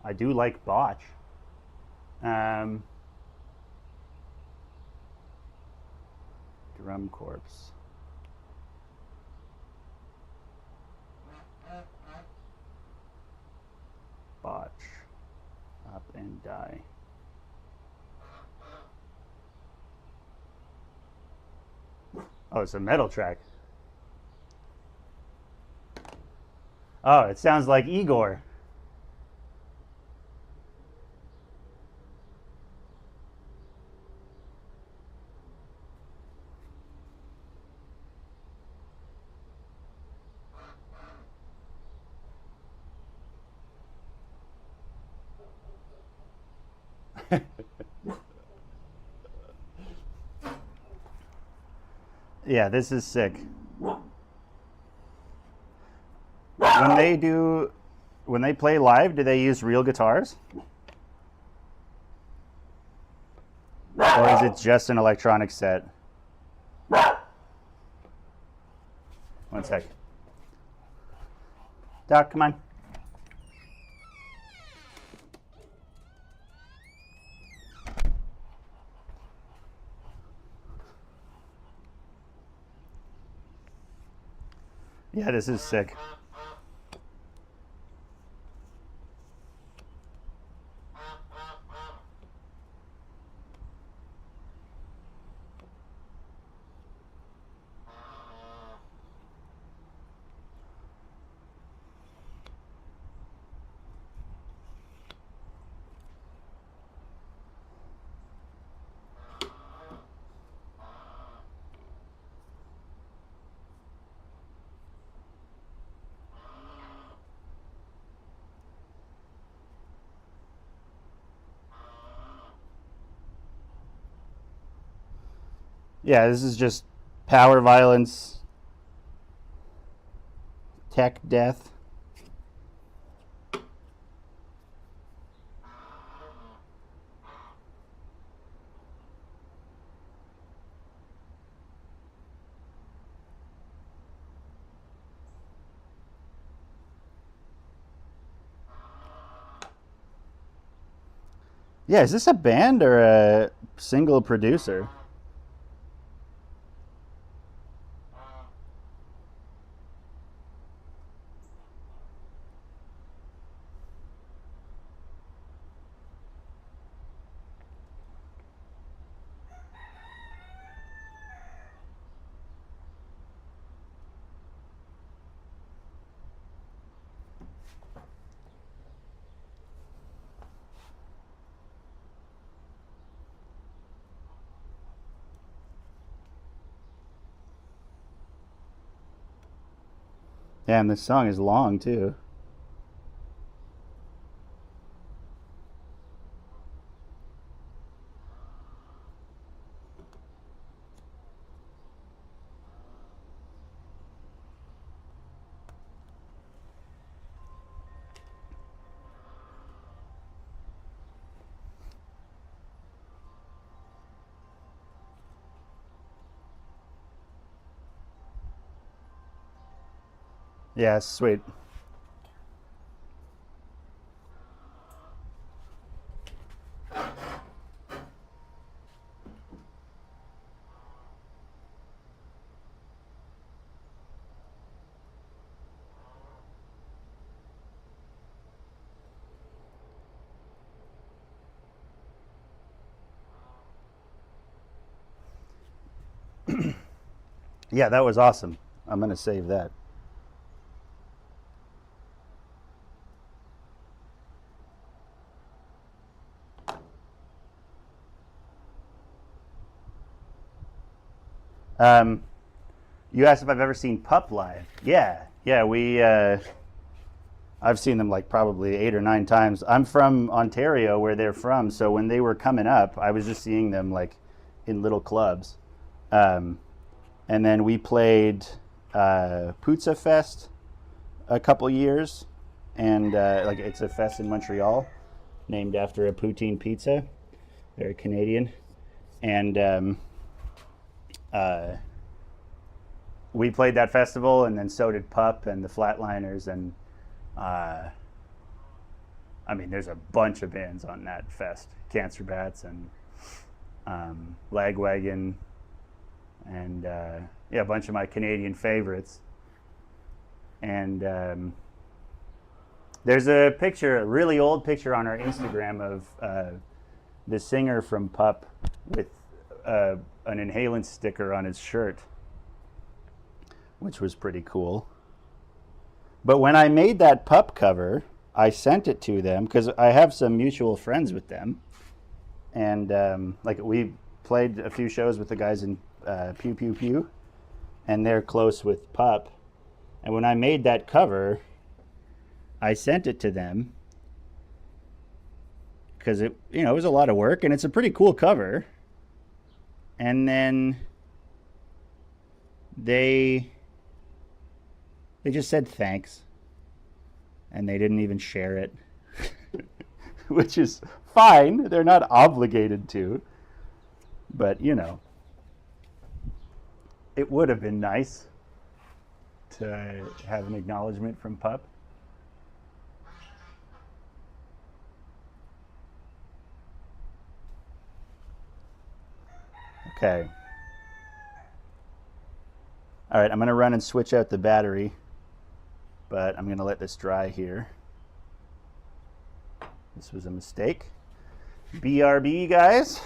I do like Botch. Drum Corps. Botch Up and Die. Oh, it's a metal track. Oh, it sounds like Igor. Yeah, this is sick. When they play live, do they use real guitars? Or is it just an electronic set? One sec. Doc, come on. Yeah, this is sick. Yeah, this is just power violence, tech death. Yeah, is this a band or a single producer? Damn, this song is long too. Yeah, sweet. Yeah, that was awesome. I'm going to save that. You asked if I've ever seen Pup live. Yeah, I've seen them like probably 8 or 9 times. I'm from Ontario, where they're from, so when they were coming up, I was just seeing them like in little clubs. And then we played Poutsa Fest a couple years, and like it's a fest in Montreal named after a poutine pizza, very Canadian. And we played that festival, and then so did Pup and the Flatliners, and I mean, there's a bunch of bands on that fest. Cancer Bats and Lagwagon, and yeah, a bunch of my Canadian favorites. And there's a picture, a really old picture on our Instagram of the singer from Pup with an inhalant sticker on his shirt, which was pretty cool. But when I made that Pup cover, I sent it to them because I have some mutual friends with them. And like we played a few shows with the guys in Pew Pew Pew, and they're close with Pup. And when I made that cover, I sent it to them because it was a lot of work, and it's a pretty cool cover. And then they just said thanks, and they didn't even share it, which is fine. They're not obligated to, but it would have been nice to have an acknowledgement from Pup. Okay. All right, I'm going to run and switch out the battery, but I'm going to let this dry here. This was a mistake. BRB, guys.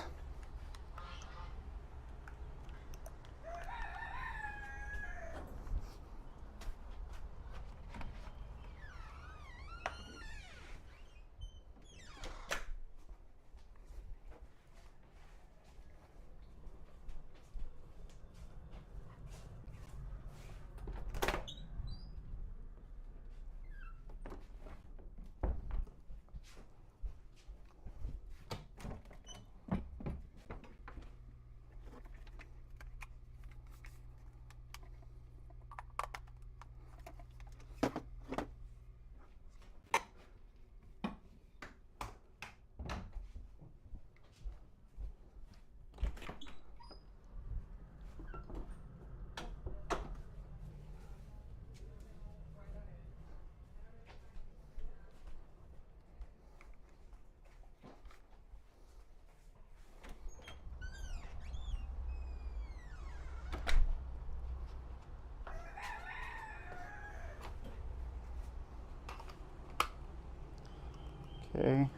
Okay.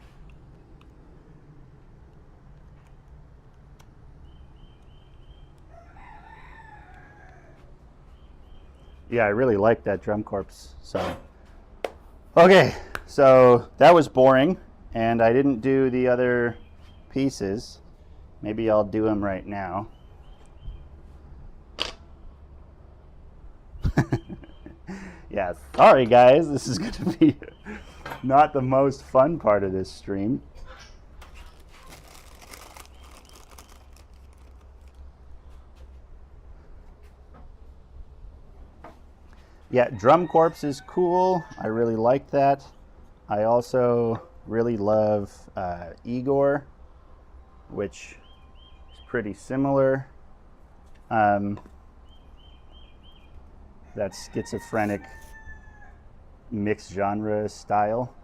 Yeah, I really like that drum corps. So, okay, so that was boring, and I didn't do the other pieces. Maybe I'll do them right now. Yeah, sorry guys, this is going to be not the most fun part of this stream. Yeah, drum corps is cool. I really like that. I also really love Igor, which is pretty similar. That schizophrenic mixed genre style.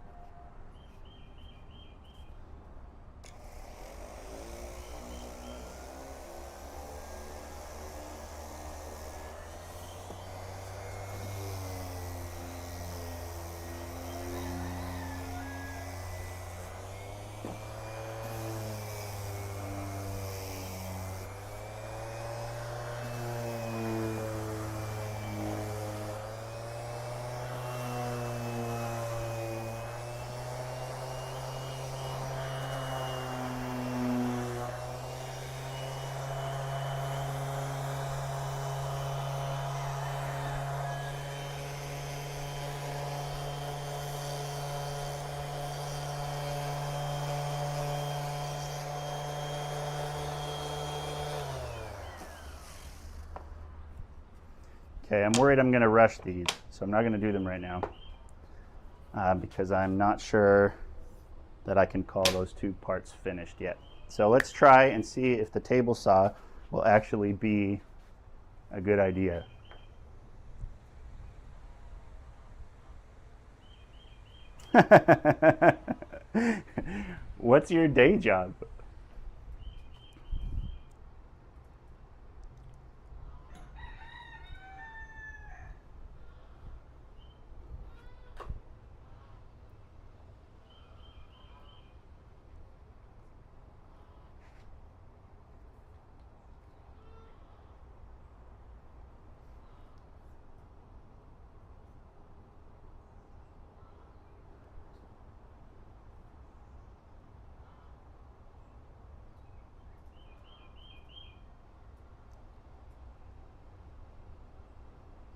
Okay, I'm worried I'm going to rush these, so I'm not going to do them right now because I'm not sure that I can call those two parts finished yet. So let's try and see if the table saw will actually be a good idea. What's your day job?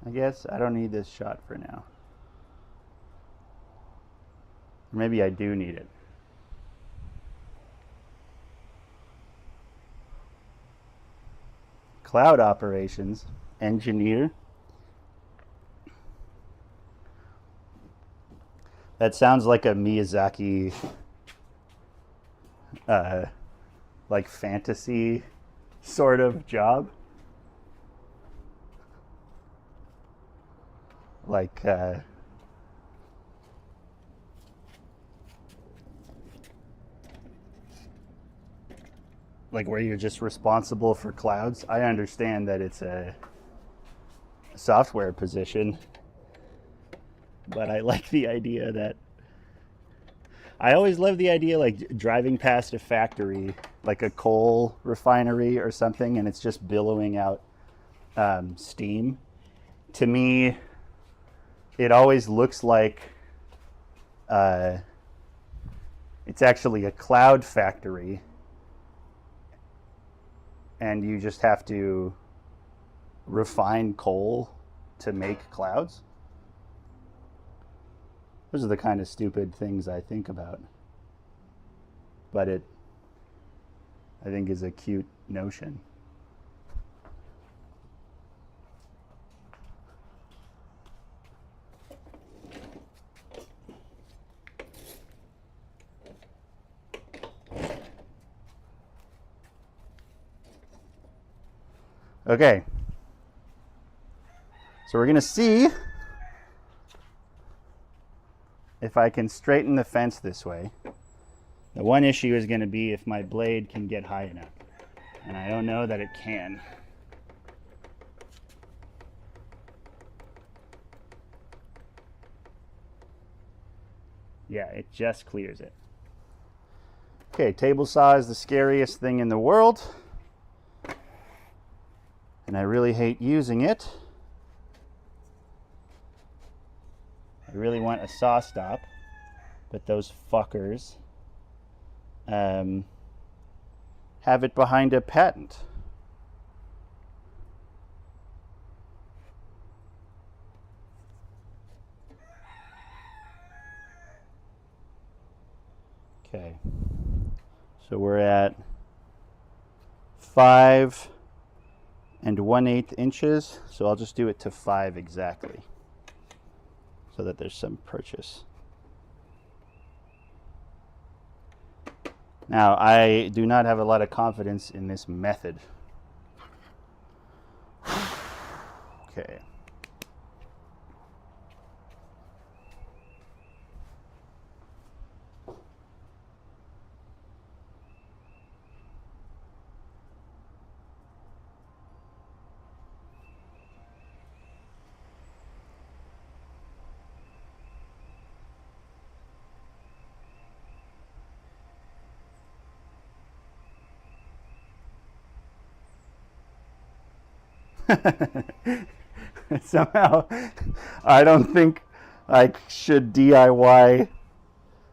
I guess I don't need this shot for now. Or maybe I do need it. Cloud operations, engineer. That sounds like a Miyazaki, like fantasy sort of job. Like, like where you're just responsible for clouds. I understand that it's a software position, but I like the idea that I always love the idea like driving past a factory, like a coal refinery or something, and it's just billowing out steam. To me, it always looks like it's actually a cloud factory, and you just have to refine coal to make clouds. Those are the kind of stupid things I think about. But it, I think, is a cute notion. Okay. So we're going to see if I can straighten the fence this way. The one issue is going to be if my blade can get high enough. And I don't know that it can. Yeah, it just clears it. Okay, table saw is the scariest thing in the world. And I really hate using it. I really want a saw stop, but those fuckers have it behind a patent. Okay, so we're at 5 1/8 inches, so I'll just do it to 5 exactly, so that there's some purchase. Now, I do not have a lot of confidence in this method. Okay. Somehow, I don't think I should DIY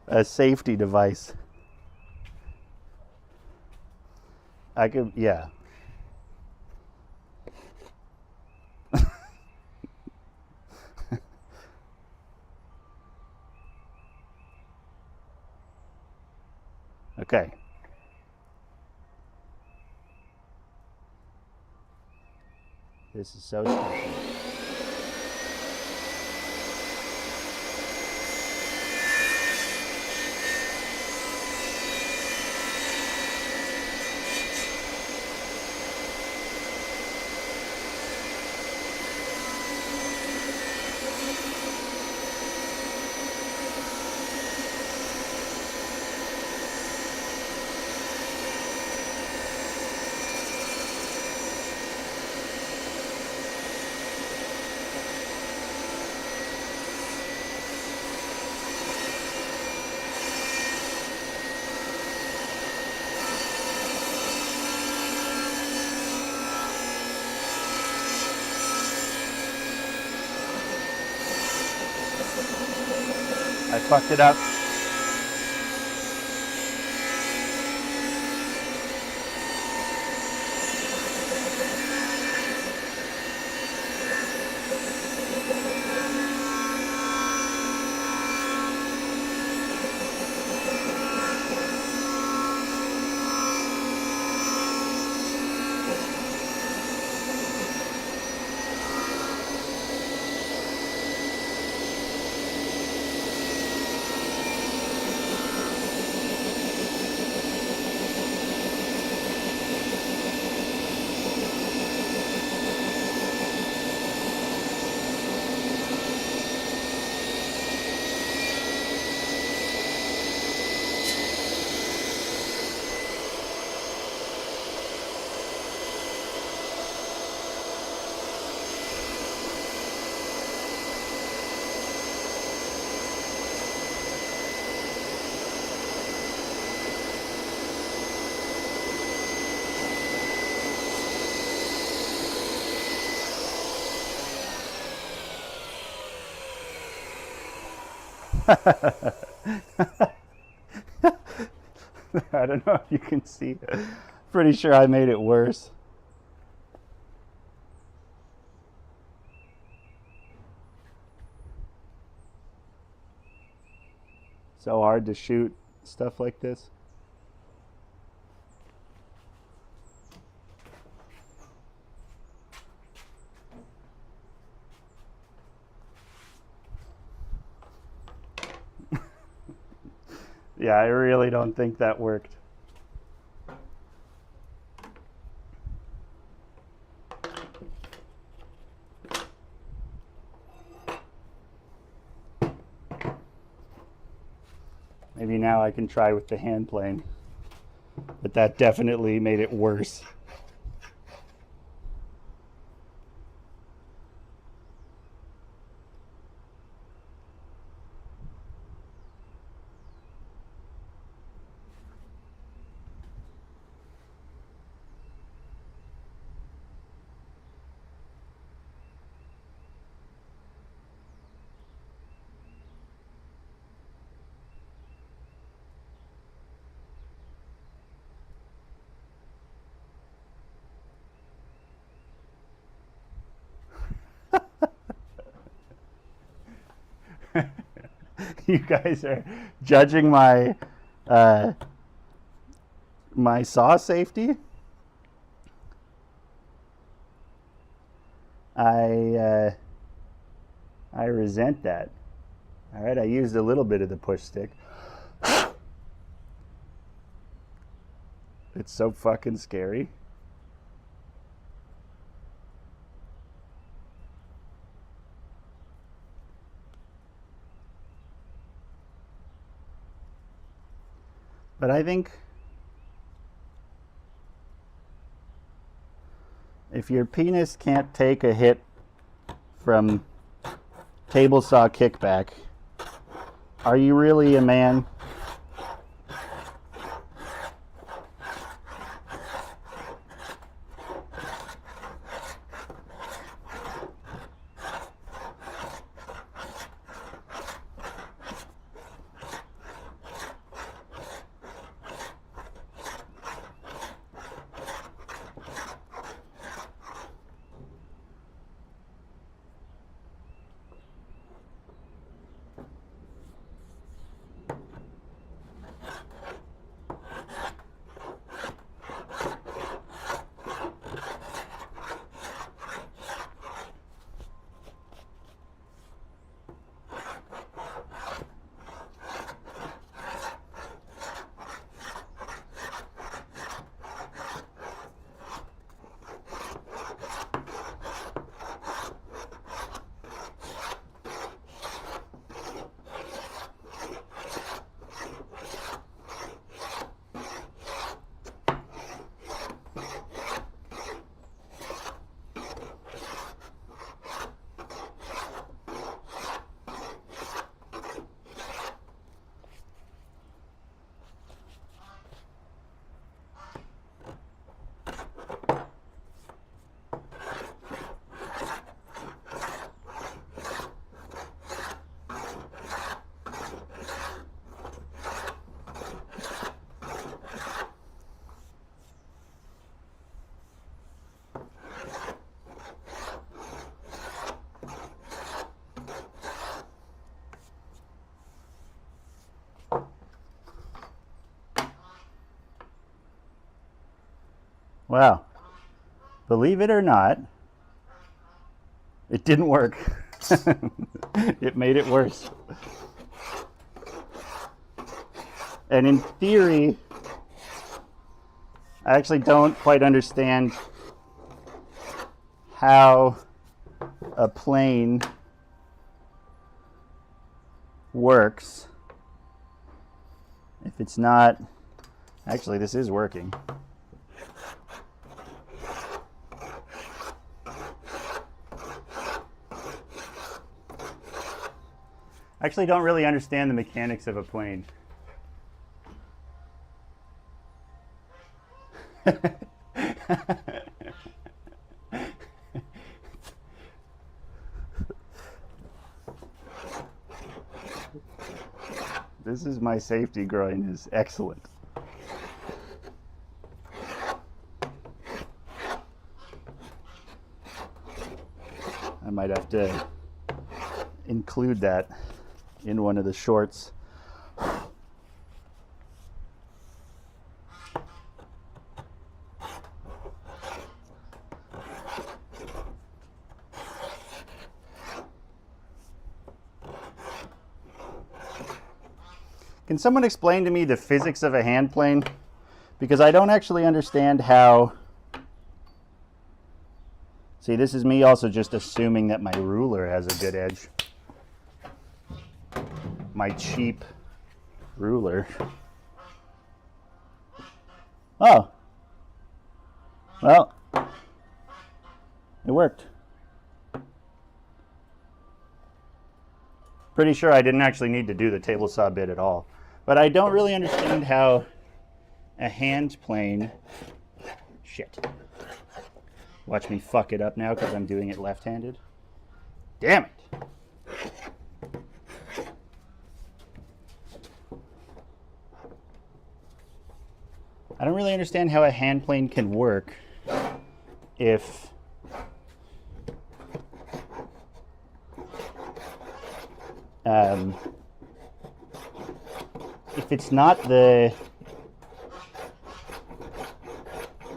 a safety device. I could, yeah. Okay. This is so special. Fucked it up. I don't know if you can see. Pretty sure I made it worse. So hard to shoot stuff like this. Yeah, I really don't think that worked. Maybe now I can try with the hand plane, but that definitely made it worse. You guys are judging my my saw safety. I resent that. All right, I used a little bit of the push stick. It's so fucking scary. But I think if your penis can't take a hit from table saw kickback, are you really a man? Wow. Believe it or not, it didn't work. It made it worse. And in theory, I actually don't quite understand how a plane works if it's not. Actually, this is working. I actually don't really understand the mechanics of a plane. This is my safety groin is excellent. I might have to include that in one of the shorts. Can someone explain to me the physics of a hand plane? Because I don't actually understand how. See, this is me also just assuming that my ruler has a good edge. My cheap ruler. Oh. Well, it worked. Pretty sure I didn't actually need to do the table saw bit at all. But I don't really understand how a hand plane. Shit. Watch me fuck it up now because I'm doing it left-handed. Damn it. I don't really understand how a hand plane can work if it's not the.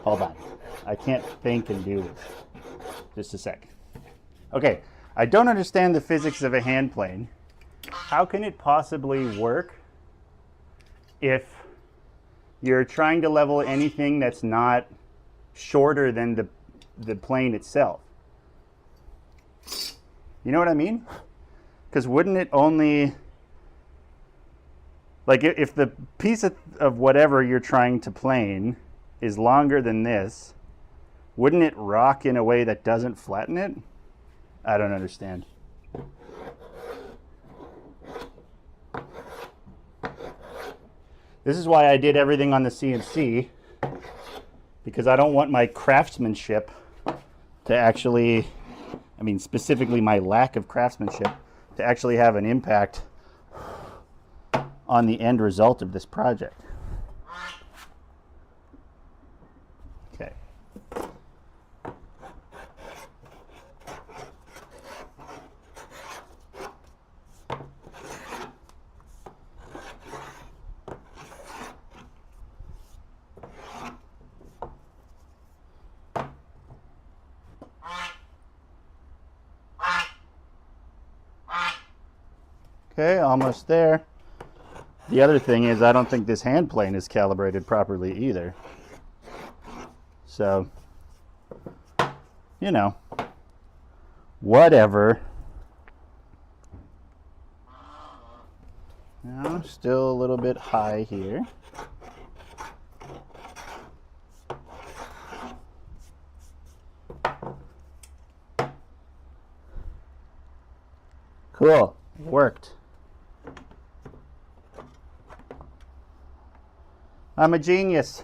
Hold on. I can't think and do this. Just a sec. Okay, I don't understand the physics of a hand plane. How can it possibly work if you're trying to level anything that's not shorter than the plane itself? You know what I mean? Because wouldn't it only, like if the piece of whatever you're trying to plane is longer than this, wouldn't it rock in a way that doesn't flatten it? I don't understand. This is why I did everything on the CNC, because I don't want my craftsmanship to actually, I mean specifically my lack of craftsmanship, to actually have an impact on the end result of this project. Okay. Okay, almost there. The other thing is I don't think this hand plane is calibrated properly either. So, you know, whatever. Now, still a little bit high here. Cool, worked. I'm a genius.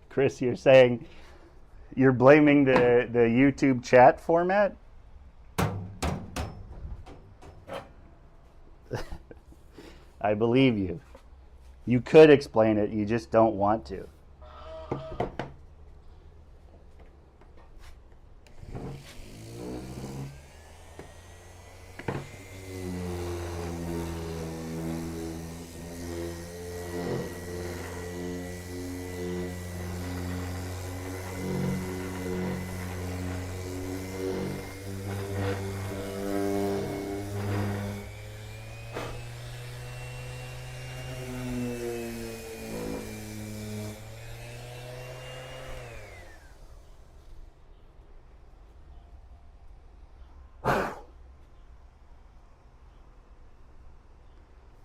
Chris, you're saying you're blaming the YouTube chat format? I believe you. You could explain it, you just don't want to.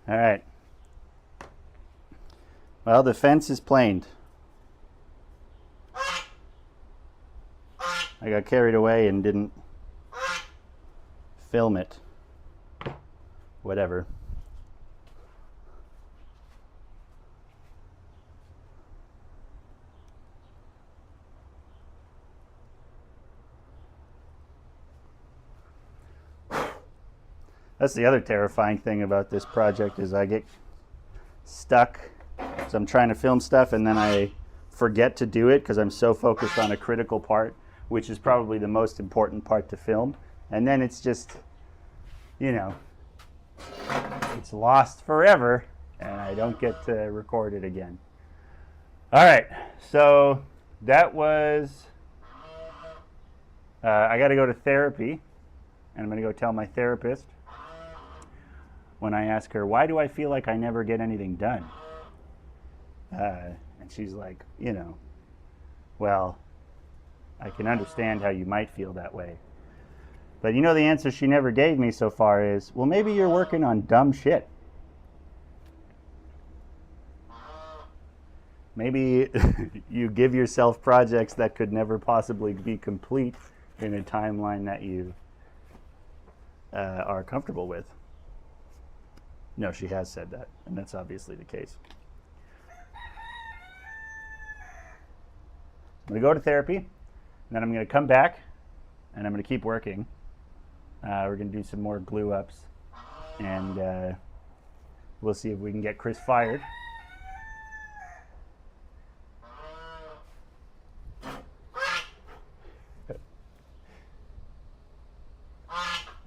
All right. Well, the fence is planed. I got carried away and didn't film it. Whatever. That's the other terrifying thing about this project is I get stuck. So I'm trying to film stuff and then I forget to do it because I'm so focused on a critical part, which is probably the most important part to film. And then it's just, you know, it's lost forever and I don't get to record it again. All right, so that was, I got to go to therapy and I'm going to go tell my therapist when I ask her, why do I feel like I never get anything done? And she's like, you know, well, I can understand how you might feel that way. But you know, the answer she never gave me so far is, well, maybe you're working on dumb shit. Maybe you give yourself projects that could never possibly be complete in a timeline that you are comfortable with. No, she has said that, and that's obviously the case. I'm going to go to therapy, and then I'm going to come back, and I'm going to keep working. We're going to do some more glue ups, and we'll see if we can get Chris fired.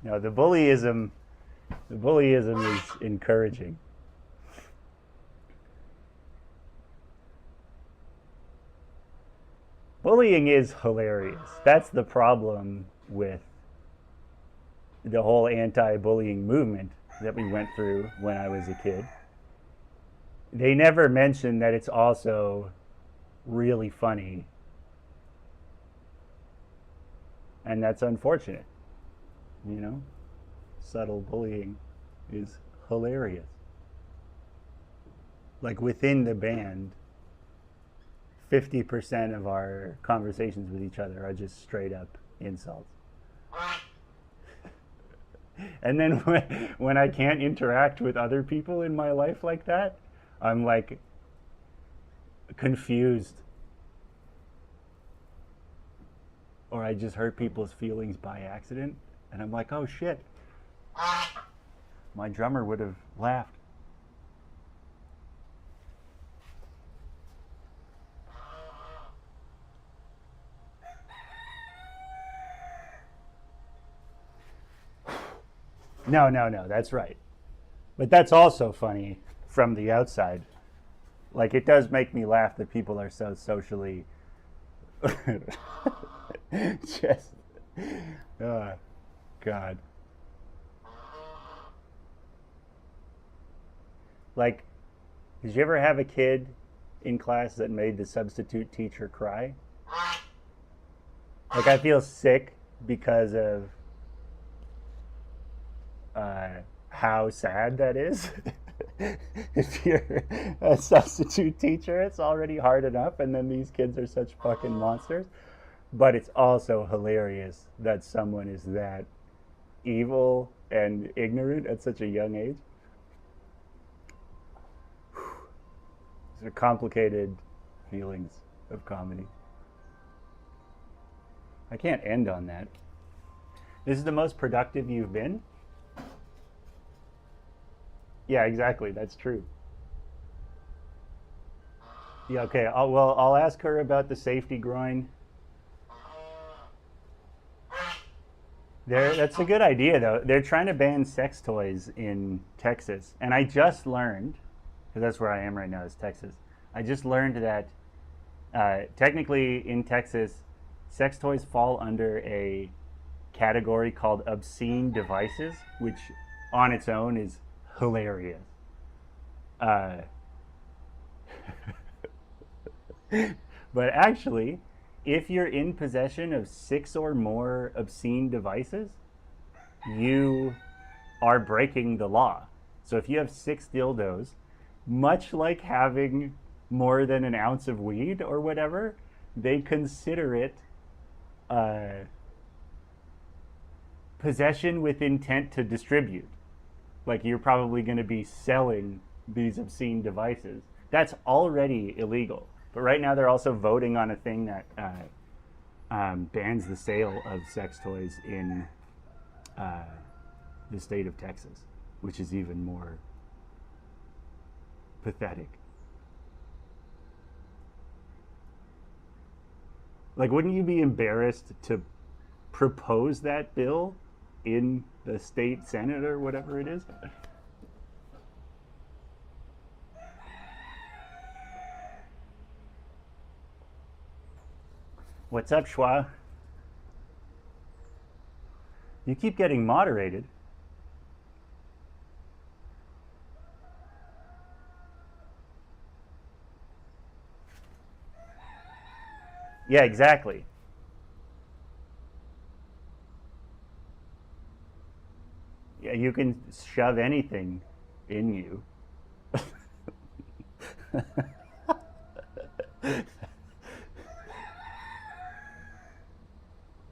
No, the bullyism is encouraging. Bullying is hilarious. That's the problem with the whole anti-bullying movement that we went through when I was a kid. They never mention that it's also really funny. And that's unfortunate. You know? Subtle bullying is hilarious. Like within the band, 50% of our conversations with each other are just straight up insults. And then when I can't interact with other people in my life like that, I'm like confused. Or I just hurt people's feelings by accident. And I'm like, oh shit. My drummer would have laughed. No, that's right. But that's also funny from the outside. Like, it does make me laugh that people are so socially just, oh, God. Like, did you ever have a kid in class that made the substitute teacher cry? Like, I feel sick because of how sad that is. If you're a substitute teacher, it's already hard enough, and then these kids are such fucking monsters. But it's also hilarious that someone is that evil and ignorant at such a young age. These are complicated feelings of comedy. I can't end on that. This is the most productive you've been? Yeah, exactly. That's true. Yeah, okay. I'll ask her about the safety groin. That's a good idea, though. They're trying to ban sex toys in Texas. And I just learned, because that's where I am right now, is Texas. I just learned that technically in Texas, sex toys fall under a category called obscene devices, which on its own is hilarious. But actually, if you're in possession of 6 or more obscene devices, you are breaking the law. So if you have 6 dildos, much like having more than an ounce of weed or whatever, they consider it possession with intent to distribute. Like you're probably going to be selling these obscene devices. That's already illegal. But right now they're also voting on a thing that bans the sale of sex toys in the state of Texas, which is even more pathetic. Like, wouldn't you be embarrassed to propose that bill in the state senate or whatever it is? What's up, Schwa? You keep getting moderated. Yeah, exactly. Yeah, you can shove anything in you.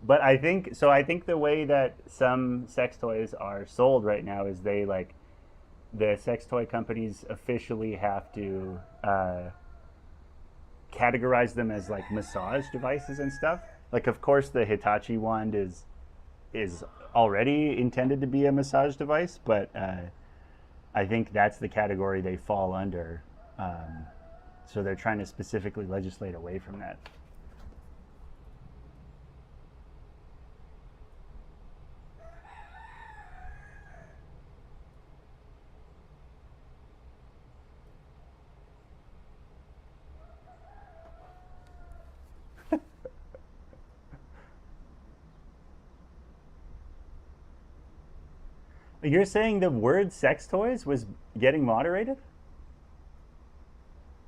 But I think the way that some sex toys are sold right now is they like the sex toy companies officially have to categorize them as like massage devices and stuff. Like, of course, the Hitachi wand is already intended to be a massage device, but I think that's the category they fall under. So they're trying to specifically legislate away from that. You're saying the word sex toys was getting moderated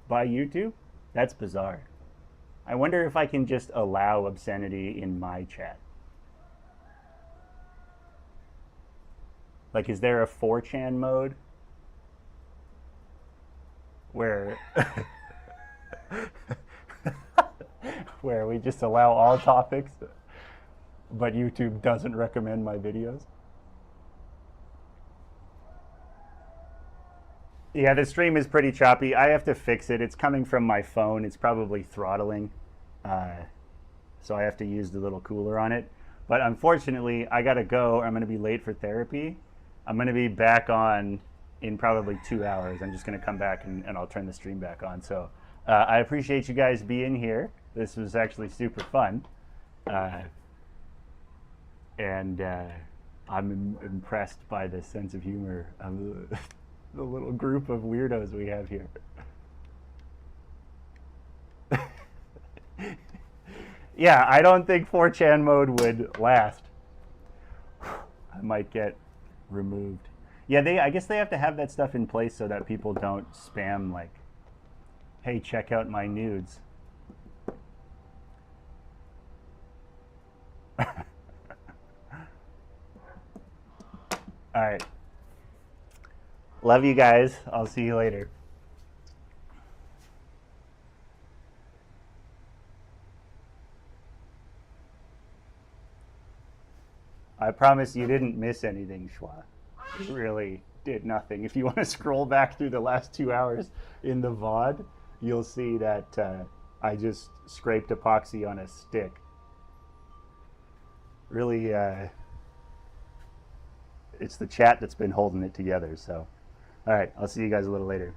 by YouTube? That's bizarre. I wonder if I can just allow obscenity in my chat. Like, is there a 4chan mode where where we just allow all topics, but YouTube doesn't recommend my videos? Yeah, the stream is pretty choppy. I have to fix it. It's coming from my phone. It's probably throttling. So I have to use the little cooler on it. But unfortunately, I got to go. I'm going to be late for therapy. I'm going to be back on in probably 2 hours. I'm just going to come back and I'll turn the stream back on. So I appreciate you guys being here. This was actually super fun. And I'm impressed by the sense of humor of the little group of weirdos we have here. Yeah, I don't think 4chan mode would last. I might get removed. Yeah, I guess they have to have that stuff in place so that people don't spam like, hey, check out my nudes. All right. Love you guys. I'll see you later. I promise you didn't miss anything, Schwa. You really did nothing. If you want to scroll back through the last 2 hours in the VOD, you'll see that I just scraped epoxy on a stick. Really, it's the chat that's been holding it together. So, all right, I'll see you guys a little later.